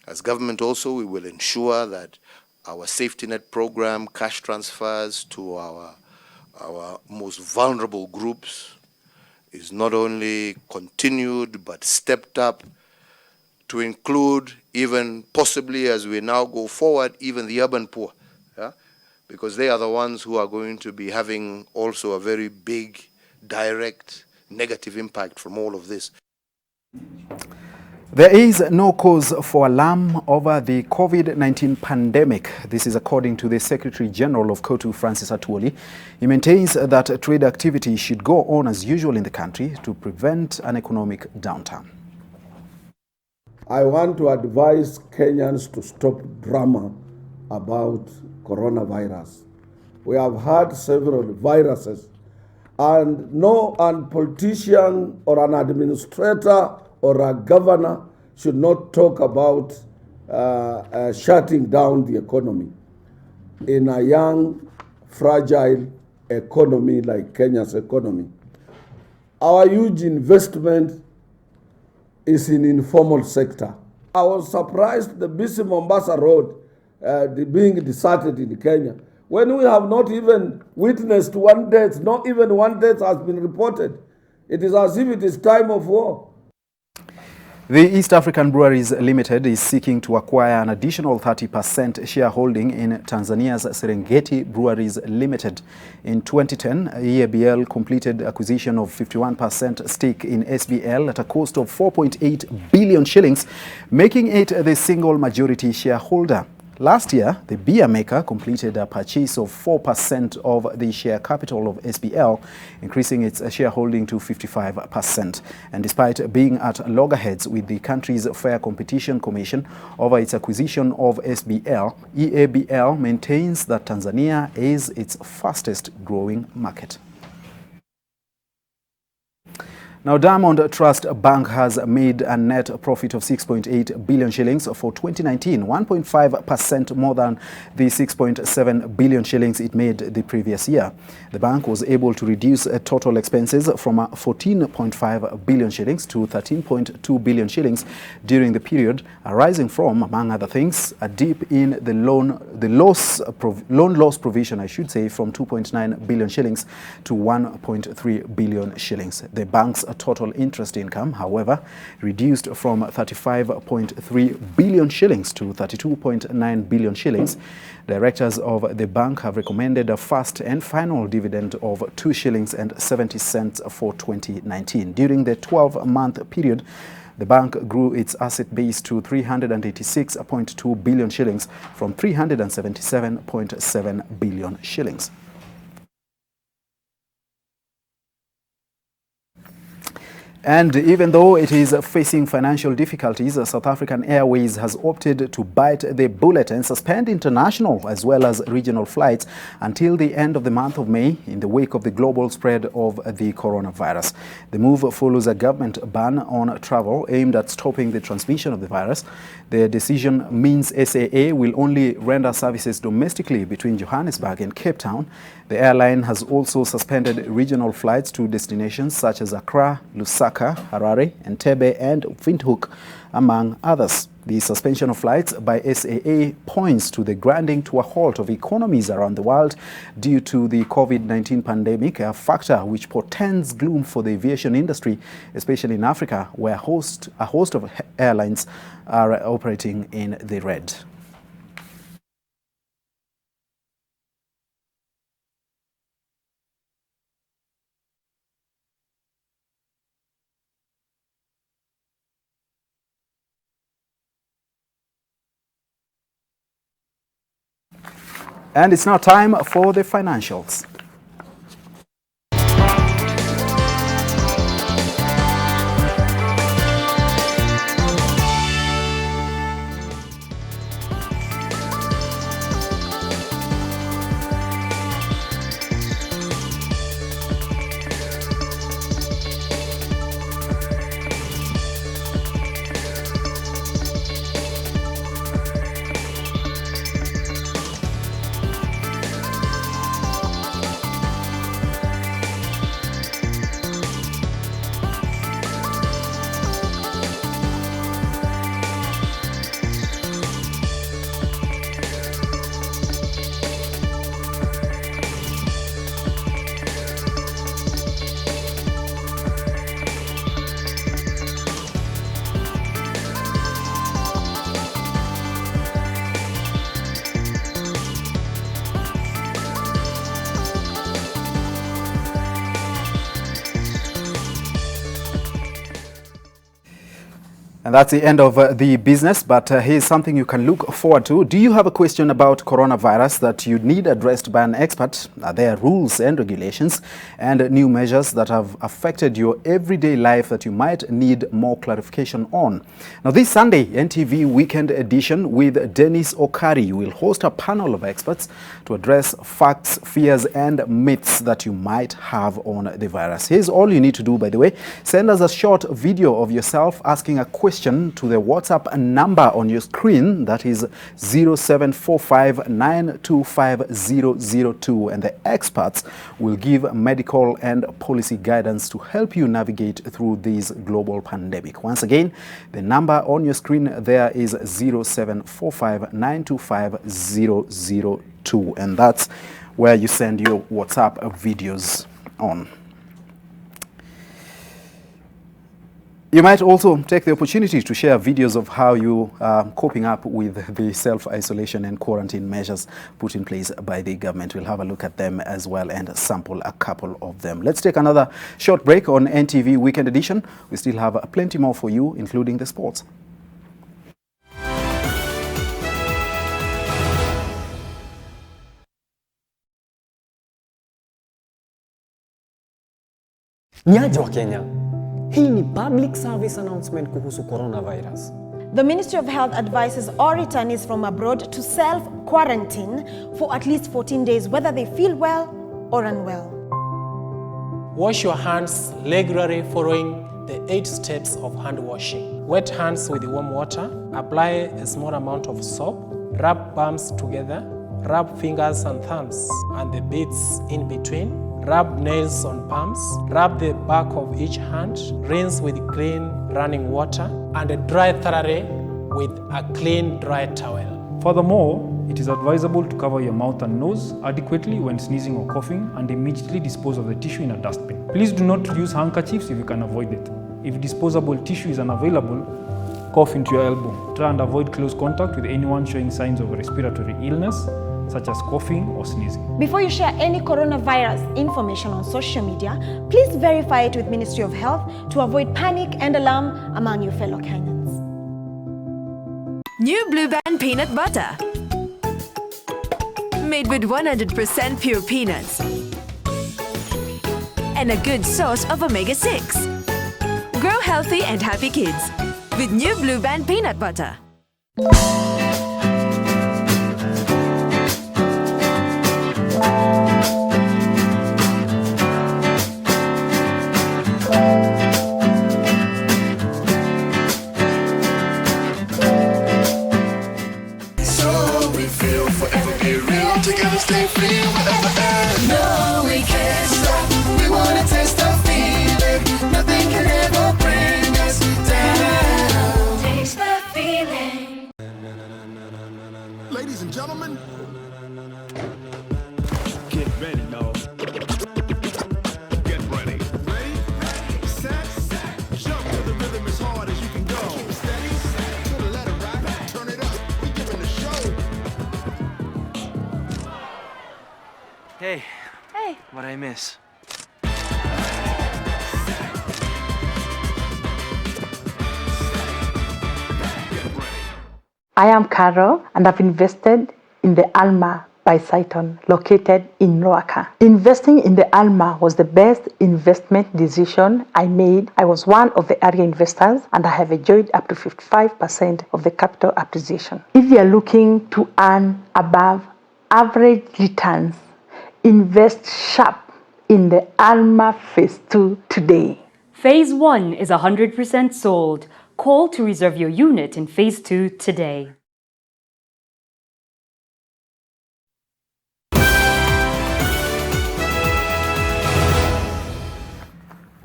As government also, we will ensure that our safety net program, cash transfers to our most vulnerable groups is not only continued but stepped up to include even possibly, as we now go forward, even the urban poor, because they are the ones who are going to be having also a very big, direct, negative impact from all of this. There is no cause for alarm over the COVID-19 pandemic. This is according to the Secretary General of KOTU, Francis Atwoli. He maintains that trade activity should go on as usual in the country to prevent an economic downturn. I want to advise Kenyans to stop drama about coronavirus. We have had several viruses, and no politician or an administrator or a governor should not talk about shutting down the economy in a young, fragile economy like Kenya's economy. Our huge investment is in informal sector. I was surprised the busy Mombasa Road being deserted in Kenya, when we have not even witnessed one death, not even one death has been reported. It is as if it is time of war. The East African Breweries Limited is seeking to acquire an additional 30% shareholding in Tanzania's Serengeti Breweries Limited. In 2010, EABL completed acquisition of 51% stake in SBL at a cost of 4.8 billion shillings, making it the single majority shareholder. Last year, the beer maker completed a purchase of 4% of the share capital of SBL, increasing its shareholding to 55%. And despite being at loggerheads with the country's Fair Competition Commission over its acquisition of SBL, EABL maintains that Tanzania is its fastest growing market. Now, Diamond Trust Bank has made a net profit of 6.8 billion shillings for 2019, 1.5% more than the 6.7 billion shillings it made the previous year. The bank was able to reduce total expenses from 14.5 billion shillings to 13.2 billion shillings during the period, arising from, among other things, a dip in the loan loss provision, from 2.9 billion shillings to 1.3 billion shillings. The bank's total interest income, however, reduced from 35.3 billion shillings to 32.9 billion shillings. Directors of the bank have recommended a first and final dividend of 2 shillings and 70 cents for 2019. During the 12-month period, the bank grew its asset base to 386.2 billion shillings from 377.7 billion shillings. And even though it is facing financial difficulties, South African Airways has opted to bite the bullet and suspend international as well as regional flights until the end of the month of May in the wake of the global spread of the coronavirus. The move follows a government ban on travel aimed at stopping the transmission of the virus. The decision means SAA will only render services domestically between Johannesburg and Cape Town. The airline has also suspended regional flights to destinations such as Accra, Lusaka, Harare, Entebbe, and Windhoek, among others. The suspension of flights by SAA points to the grinding to a halt of economies around the world due to the COVID-19 pandemic, a factor which portends gloom for the aviation industry, especially in Africa, where a host of airlines are operating in the red. And it's now time for the financials. And that's the end of the business, but here's something you can look forward to. Do you have a question about coronavirus that you need addressed by an expert? Are there rules and regulations and new measures that have affected your everyday life that you might need more clarification on? Now, this Sunday, NTV Weekend Edition with Dennis Okari will host a panel of experts to address facts, fears, and myths that you might have on the virus. Here's all you need to do, by the way. Send us a short video of yourself asking a question to the WhatsApp number on your screen, that is 0745925002, and the experts will give medical and policy guidance to help you navigate through this global pandemic. Once again, the number on your screen there is 0745925002, and that's where you send your WhatsApp videos on. You might also take the opportunity to share videos of how you are coping up with the self-isolation and quarantine measures put in place by the government. We'll have a look at them as well and sample a couple of them. Let's take another short break on NTV Weekend Edition. We still have plenty more for you, including the sports. Niaje wa Kenya. Hii ni public service announcement kuhusu coronavirus. The Ministry of Health advises all returnees from abroad to self-quarantine for at least 14 days, whether they feel well or unwell. Wash your hands regularly following the 8 steps of hand washing. Wet hands with warm water. Apply a small amount of soap. Rub palms together. Rub fingers and thumbs and the bits in between. Rub nails on palms, rub the back of each hand, rinse with clean running water, and dry thoroughly with a clean dry towel. Furthermore, it is advisable to cover your mouth and nose adequately when sneezing or coughing and immediately dispose of the tissue in a dustbin. Please do not use handkerchiefs if you can avoid it. If disposable tissue is unavailable, cough into your elbow. Try and avoid close contact with anyone showing signs of respiratory illness, such as coughing or sneezing. Before you share any coronavirus information on social media, please verify it with Ministry of Health to avoid panic and alarm among your fellow Kenyans. New Blue Band peanut butter. Made with 100% pure peanuts and a good source of omega-6. Grow healthy and happy kids with new Blue Band peanut butter. Together stay free whatever. No, we can't stop. We wanna taste the feeling. Nothing can ever bring us down. Taste the feeling. Ladies and gentlemen, get ready now. Get ready. Ready, set, jump to the rhythm as hard as you can go. Steady, to the letter right, turn it up. We giving the show. Hey. Hey. What'd I miss? I am Carol and I've invested in the Alma by Saiton located in Roaka. Investing in the Alma was the best investment decision I made. I was one of the early investors and I have enjoyed up to 55% of the capital appreciation. If you are looking to earn above average returns, invest sharp in the Alma Phase 2 today. Phase 1 is 100% sold. Call to reserve your unit in Phase 2 today.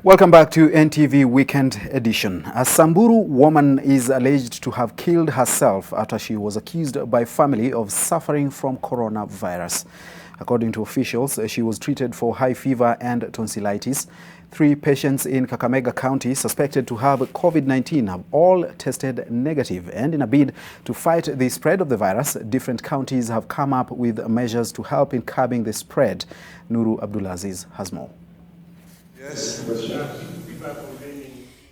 Welcome back to NTV Weekend Edition. A Samburu woman is alleged to have killed herself after she was accused by family of suffering from coronavirus. According to officials, she was treated for high fever and tonsillitis. 3 patients in Kakamega County suspected to have COVID-19 have all tested negative. And in a bid to fight the spread of the virus, different counties have come up with measures to help in curbing the spread. Nuru Abdulaziz has more. Yes.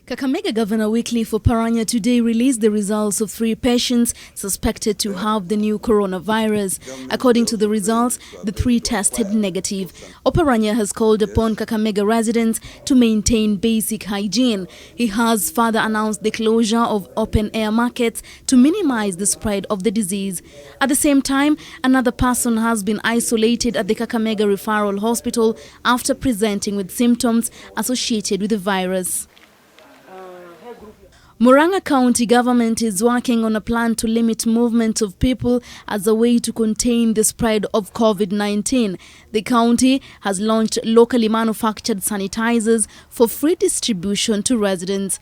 Kakamega Governor Wycliffe Oparanya today released the results of 3 patients suspected to have the new coronavirus. According to the results, the 3 tested negative. Oparanya has called upon Kakamega residents to maintain basic hygiene. He has further announced the closure of open-air markets to minimize the spread of the disease. At the same time, another person has been isolated at the Kakamega Referral Hospital after presenting with symptoms associated with the virus. Murang'a County government is working on a plan to limit movement of people as a way to contain the spread of COVID-19. The county has launched locally manufactured sanitizers for free distribution to residents.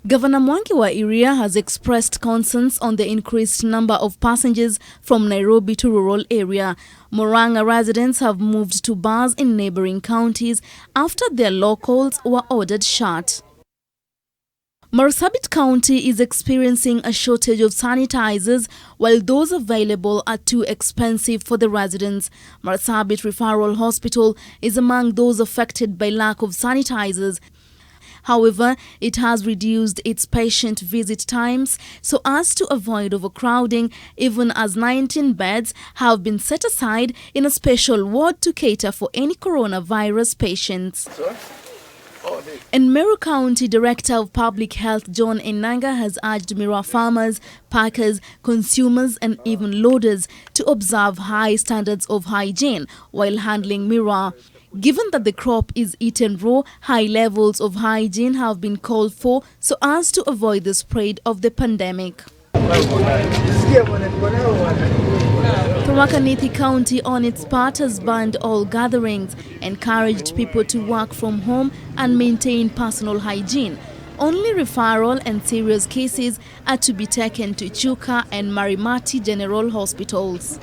Governor Mwangi wa Iria has expressed concerns on the increased number of passengers from Nairobi to rural area. Murang'a residents have moved to bars in neighboring counties after their locals were ordered shut. Marsabit County is experiencing a shortage of sanitizers while those available are too expensive for the residents. Marsabit Referral Hospital is among those affected by lack of sanitizers. However, it has reduced its patient visit times so as to avoid overcrowding, even as 19 beds have been set aside in a special ward to cater for any coronavirus patients. And Meru County Director of Public Health John Enanga has urged Meru farmers, packers, consumers and even loaders to observe high standards of hygiene while handling Meru. Given that the crop is eaten raw, high levels of hygiene have been called for so as to avoid the spread of the pandemic. Tharaka Nithi County on its part has banned all gatherings, encouraged people to work from home and maintain personal hygiene. Only referral and serious cases are to be taken to Chuka and Marimati General Hospitals.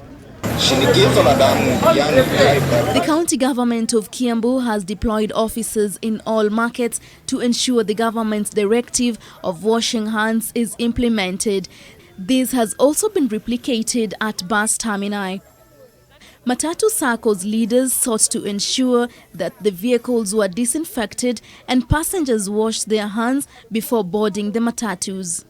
The county government of Kiambu has deployed officers in all markets to ensure the government's directive of washing hands is implemented. This has also been replicated at bus termini. Matatu Sacco's leaders sought to ensure that the vehicles were disinfected and passengers washed their hands before boarding the matatus.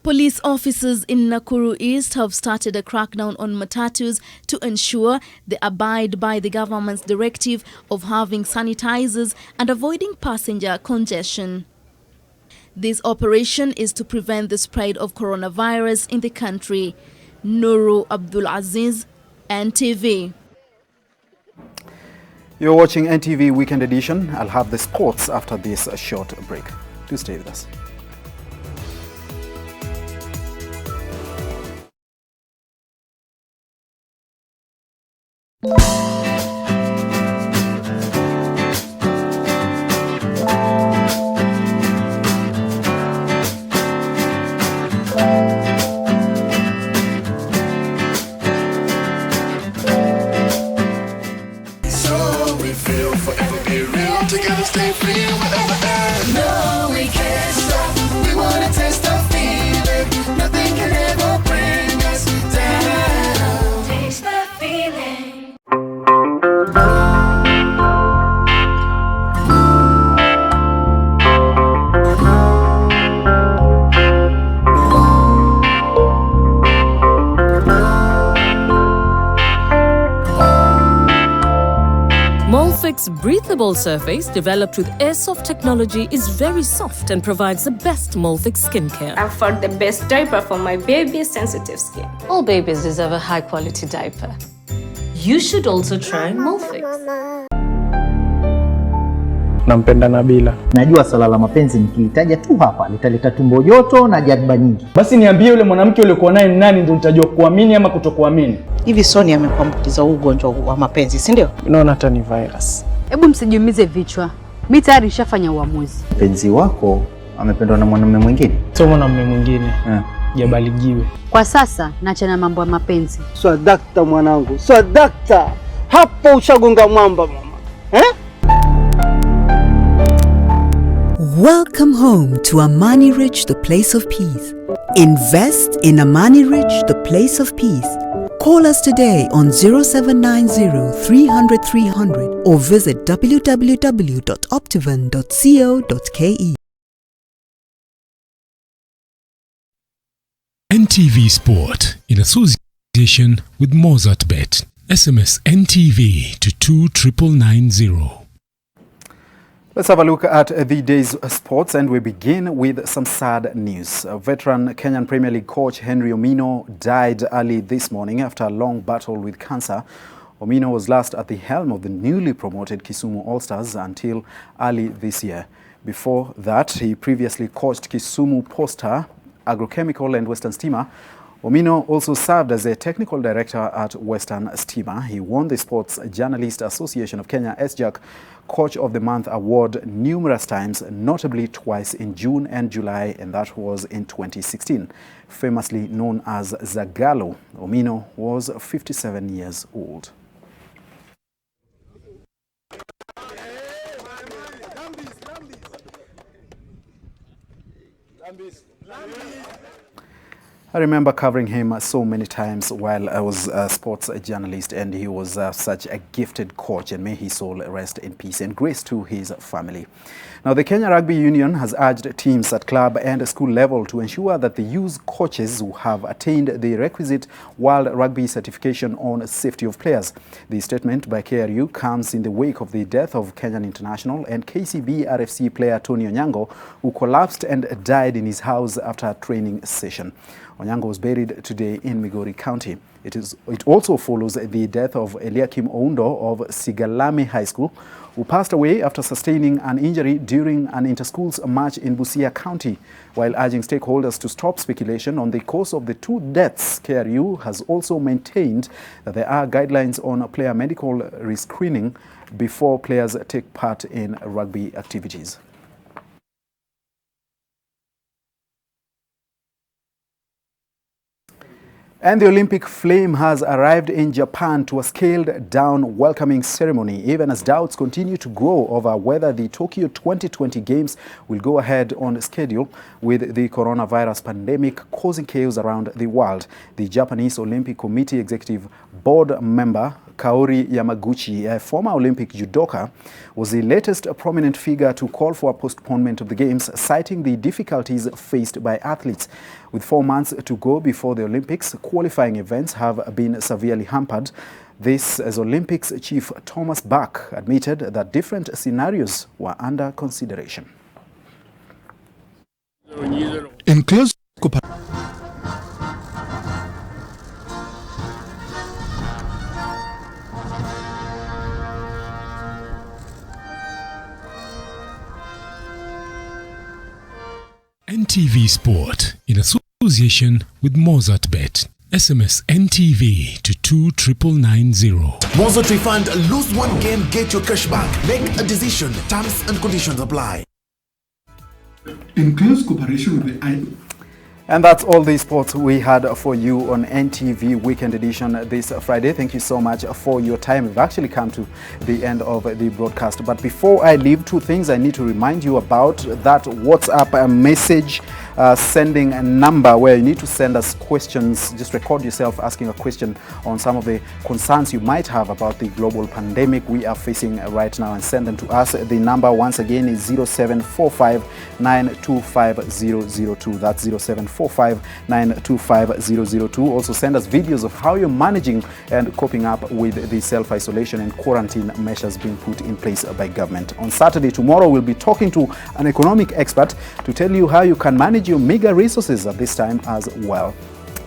Police officers in Nakuru East have started a crackdown on matatus to ensure they abide by the government's directive of having sanitizers and avoiding passenger congestion. This operation is to prevent the spread of coronavirus in the country. Nuru Abdul Aziz, NTV. You're watching NTV Weekend Edition. I'll have the sports after this short break. Do stay with us. Together stay free wherever at. No, we can't stop. We wanna taste the feeling. Nothing can ever bring us down. Taste the feeling. Molfix breathable surface developed with Airsoft technology is very soft and provides the best Molfix skincare. I've found the best diaper for my baby's sensitive skin. All babies deserve a high-quality diaper. You should also try Molfix. Nampenda Nabila. Najua swala la mapenzi nikilitaja tu hapa litaleta tumbo joto na jadba nyingi. Basi niambie yule mwanamke uliokuwa naye nani ndio nitajua kuamini ama kutokuamini. Hivi Sonia amekuambukiza ugonjwa wa mapenzi, si ndio? Unaona hata ni virus. Hebu msijumize vichwa. Mimi tayari nishafanya uamuzi. Mpenzi wako amependwa na mwanamume mwingine? Sio mwanamume mwingine. Jabaligiwe. Kwa sasa naachana mambo ya mapenzi. Swadakta mwanangu. Swadakta. Hapo ushagonga mwamba mama. Welcome home to Amani Rich, the place of peace. Invest in Amani Rich, the place of peace. Call us today on 0790 300 300 or visit www.optivan.co.ke. NTV Sport in association with Mozart Bet. SMS NTV to 29990. Let's have a look at the day's sports, and we begin with some sad news. Veteran Kenyan Premier League coach Henry Omino died early this morning after a long battle with cancer. Omino was last at the helm of the newly promoted Kisumu All-Stars until early this year. Before that, he previously coached Kisumu Posta, Agrochemical and Western Stima. Omino also served as a technical director at Western Stima. He won the Sports Journalist Association of Kenya SJAC Coach of the Month award numerous times, notably twice in June and July, and that was in 2016. Famously known as Zagalo, Omino was 57 years old. I remember covering him so many times while I was a sports journalist, and he was such a gifted coach, and may his soul rest in peace and grace to his family. Now, the Kenya Rugby Union has urged teams at club and school level to ensure that they use coaches who have attained the requisite World Rugby certification on safety of players. The statement by KRU comes in the wake of the death of Kenyan international and KCB RFC player Tony Onyango, who collapsed and died in his house after a training session. Onyango was buried today in Migori County. It also follows the death of Eliakim Oundo of Sigalame High School, who passed away after sustaining an injury during an inter-schools match in Busia County. While urging stakeholders to stop speculation on the cause of the two deaths, KRU has also maintained that there are guidelines on player medical rescreening before players take part in rugby activities. And the Olympic flame has arrived in Japan to a scaled-down welcoming ceremony, even as doubts continue to grow over whether the Tokyo 2020 Games will go ahead on schedule with the coronavirus pandemic causing chaos around the world. The Japanese Olympic Committee Executive Board member Kaori Yamaguchi, a former Olympic judoka, was the latest prominent figure to call for a postponement of the Games, citing the difficulties faced by athletes. With 4 months to go before the Olympics, qualifying events have been severely hampered. This as Olympics chief Thomas Bach admitted that different scenarios were under consideration. In close NTV Sport in association with MozartBet. SMS NTV to 29990. Mozart Refund, lose one game, get your cash back. Make a decision. Terms and conditions apply. in close cooperation with the And that's all the sports we had for you on NTV Weekend Edition this Friday. Thank you so much for your time. We've actually come to the end of the broadcast. But before I leave, 2 things I need to remind you about. That WhatsApp message sending a number where you need to send us questions. Just record yourself asking a question on some of the concerns you might have about the global pandemic we are facing right now, and send them to us. The number once again is 0745 925 002. That's 0745 925 002. Also send us videos of how you're managing and coping up with the self-isolation and quarantine measures being put in place by government. On Saturday, tomorrow, we'll be talking to an economic expert to tell you how you can manage your meager resources at this time as well.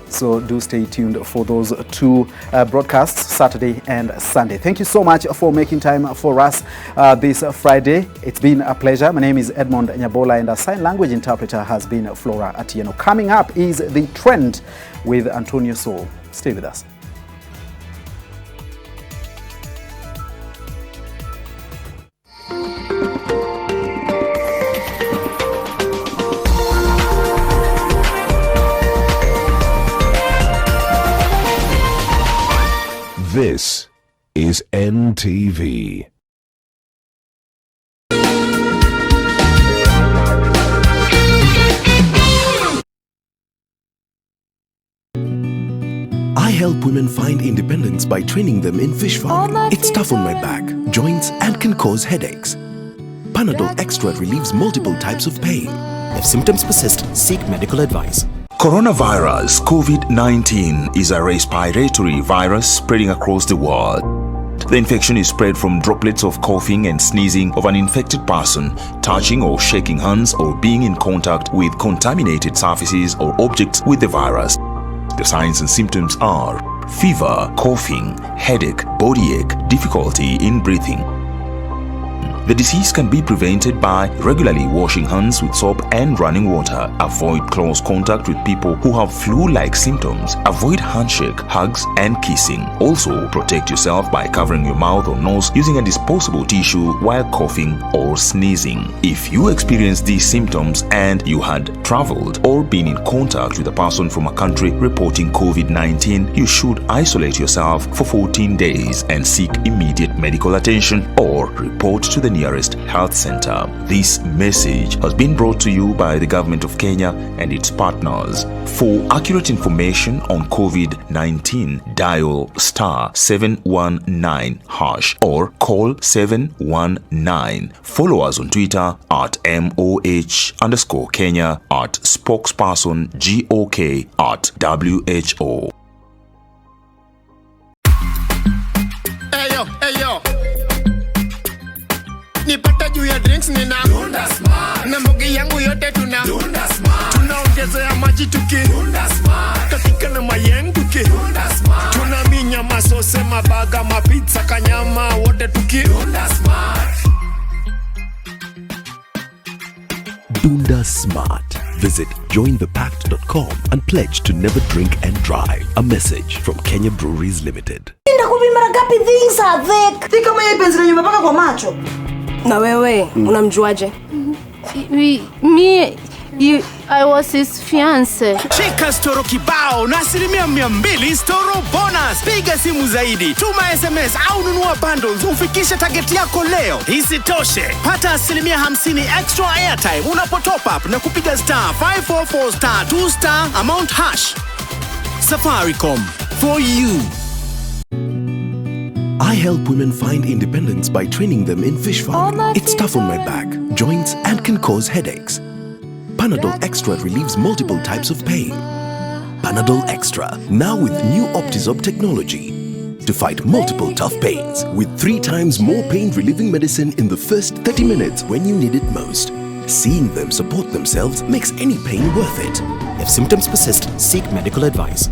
So do stay tuned for those 2 broadcasts, Saturday and Sunday. Thank you so much for making time for us this Friday. It's been a pleasure. My name is Edmond Nyabola, and our sign language interpreter has been Flora Atieno. Coming up is The Trend with Antonio Sol. Stay with us. This is NTV. I help women find independence by training them in fish farming. It's tough on my back, joints, and can cause headaches. Panadol Extra relieves multiple types of pain. If symptoms persist, seek medical advice. Coronavirus COVID-19 is a respiratory virus spreading across the world. The infection is spread from droplets of coughing and sneezing of an infected person, touching or shaking hands, or being in contact with contaminated surfaces or objects with the virus. The signs and symptoms are fever, coughing, headache, body ache, difficulty in breathing. The disease can be prevented by regularly washing hands with soap and running water. Avoid close contact with people who have flu-like symptoms. Avoid handshake, hugs, and kissing. Also, protect yourself by covering your mouth or nose using a disposable tissue while coughing or sneezing. If you experience these symptoms and you had traveled or been in contact with a person from a country reporting COVID-19, you should isolate yourself for 14 days and seek immediate medical attention or report to the nearest health center. This message has been brought to you by the Government of Kenya and its partners. For accurate information on COVID-19, dial *719# or call 719. Follow us on Twitter at MOH_Kenya, at spokesperson GOK, at WHO. Ayo. Nipata juu ya drinks nina Dunda Smart. Na mbogi yangu yote tuna Dunda Smart. Tunaongezea maji tuki Dunda Smart. Katika na mayeng tuki Dunda Smart. Tunaminya masose, mabaga, mapizza, kanyama wote tuki Dunda Smart. Dunda Smart. Visit jointhepact.com and pledge to never drink and drive. A message from Kenya Breweries Limited. Mara gapi things are thick? Thika kama yeye penzi lenye mpaka kwa macho. Na wewe unamjuaje? I was his fiance. Cheka storo kibao na 200% storo bonus. Piga simu zaidi, tuma SMS au nunua bundles ufikishe target yako leo. Isitoshe, pata 50% extra airtime unapo top up na kupiga *544*2* amount #. Safaricom, for you. I help women find independence by training them in fish farming. It's tough on my back, joints, and can cause headaches. Panadol Extra relieves multiple types of pain. Panadol Extra, now with new Optizorb technology to fight multiple tough pains with 3 times more pain-relieving medicine in the first 30 minutes when you need it most. Seeing them support themselves makes any pain worth it. If symptoms persist, seek medical advice.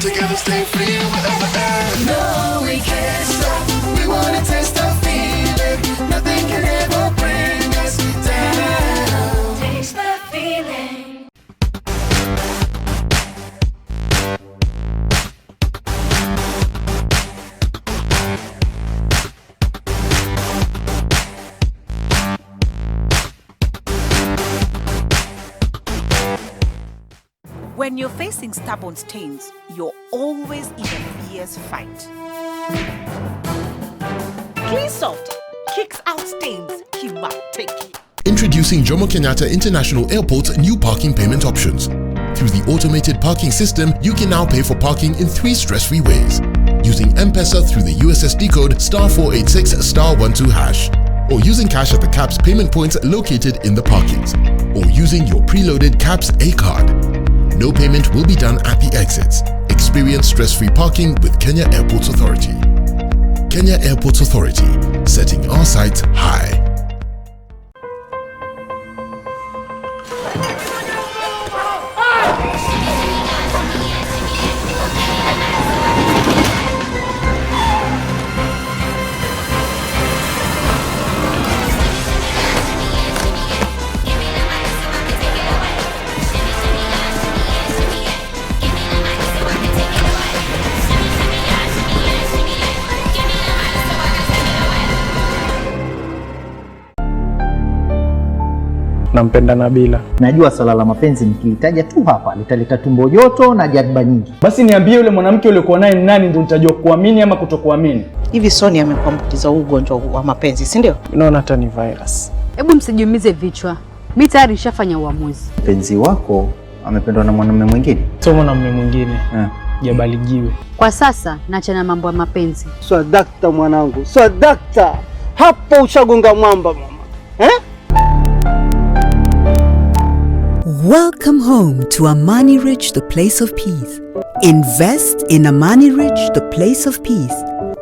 Together stay free whatever ends. No, we can't stop. We wanna taste the feeling. Nothing can ever bring us down. Taste the feeling. When you're facing stubborn stains, you're always in a fierce fight. Clean Soft kicks out stains. Kimateki. Introducing Jomo Kenyatta International Airport's new parking payment options. Through the automated parking system, you can now pay for parking in 3 stress-free ways. Using M-Pesa through the USSD code *486*12#, or using cash at the CAPS payment points located in the parkings, or using your preloaded CAPS A card. No payment will be done at the exits. Experience stress-free parking with Kenya Airports Authority. Kenya Airports Authority, setting our sights high. Nampenda Nabila. Najua swala la mapenzi nikilitaja tu hapa litaleta tumbo joto na jadba nyingi. Basi niambie yule mwanamke uliokuwa naye ni nani, ndio nitajua kuamini ama kutokuamini. Hivi Sonia amekuambukiza ugonjwa wa mapenzi, si ndio? Unaona hata ni virus. Hebu msijiumize vichwa. Mimi tayari nishafanya uamuzi. Mpenzi wako amependwa na mwanamume mwingine? Sio mwanamume mwingine. Jabaligiwe. Kwa sasa naachana mambo ya mapenzi. Swadakta mwanangu, swadakta. Hapo ushagonga mwamba mama. Welcome home to Amani Rich, the place of peace. Invest in Amani Rich, the place of peace.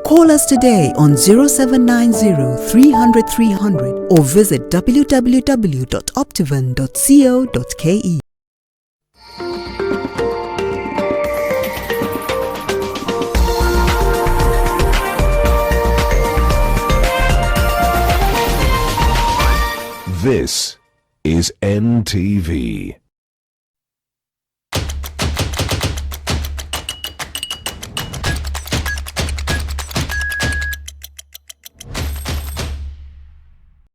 Call us today on 0790 300 300 or visit www.optivan.co.ke. This is NTV.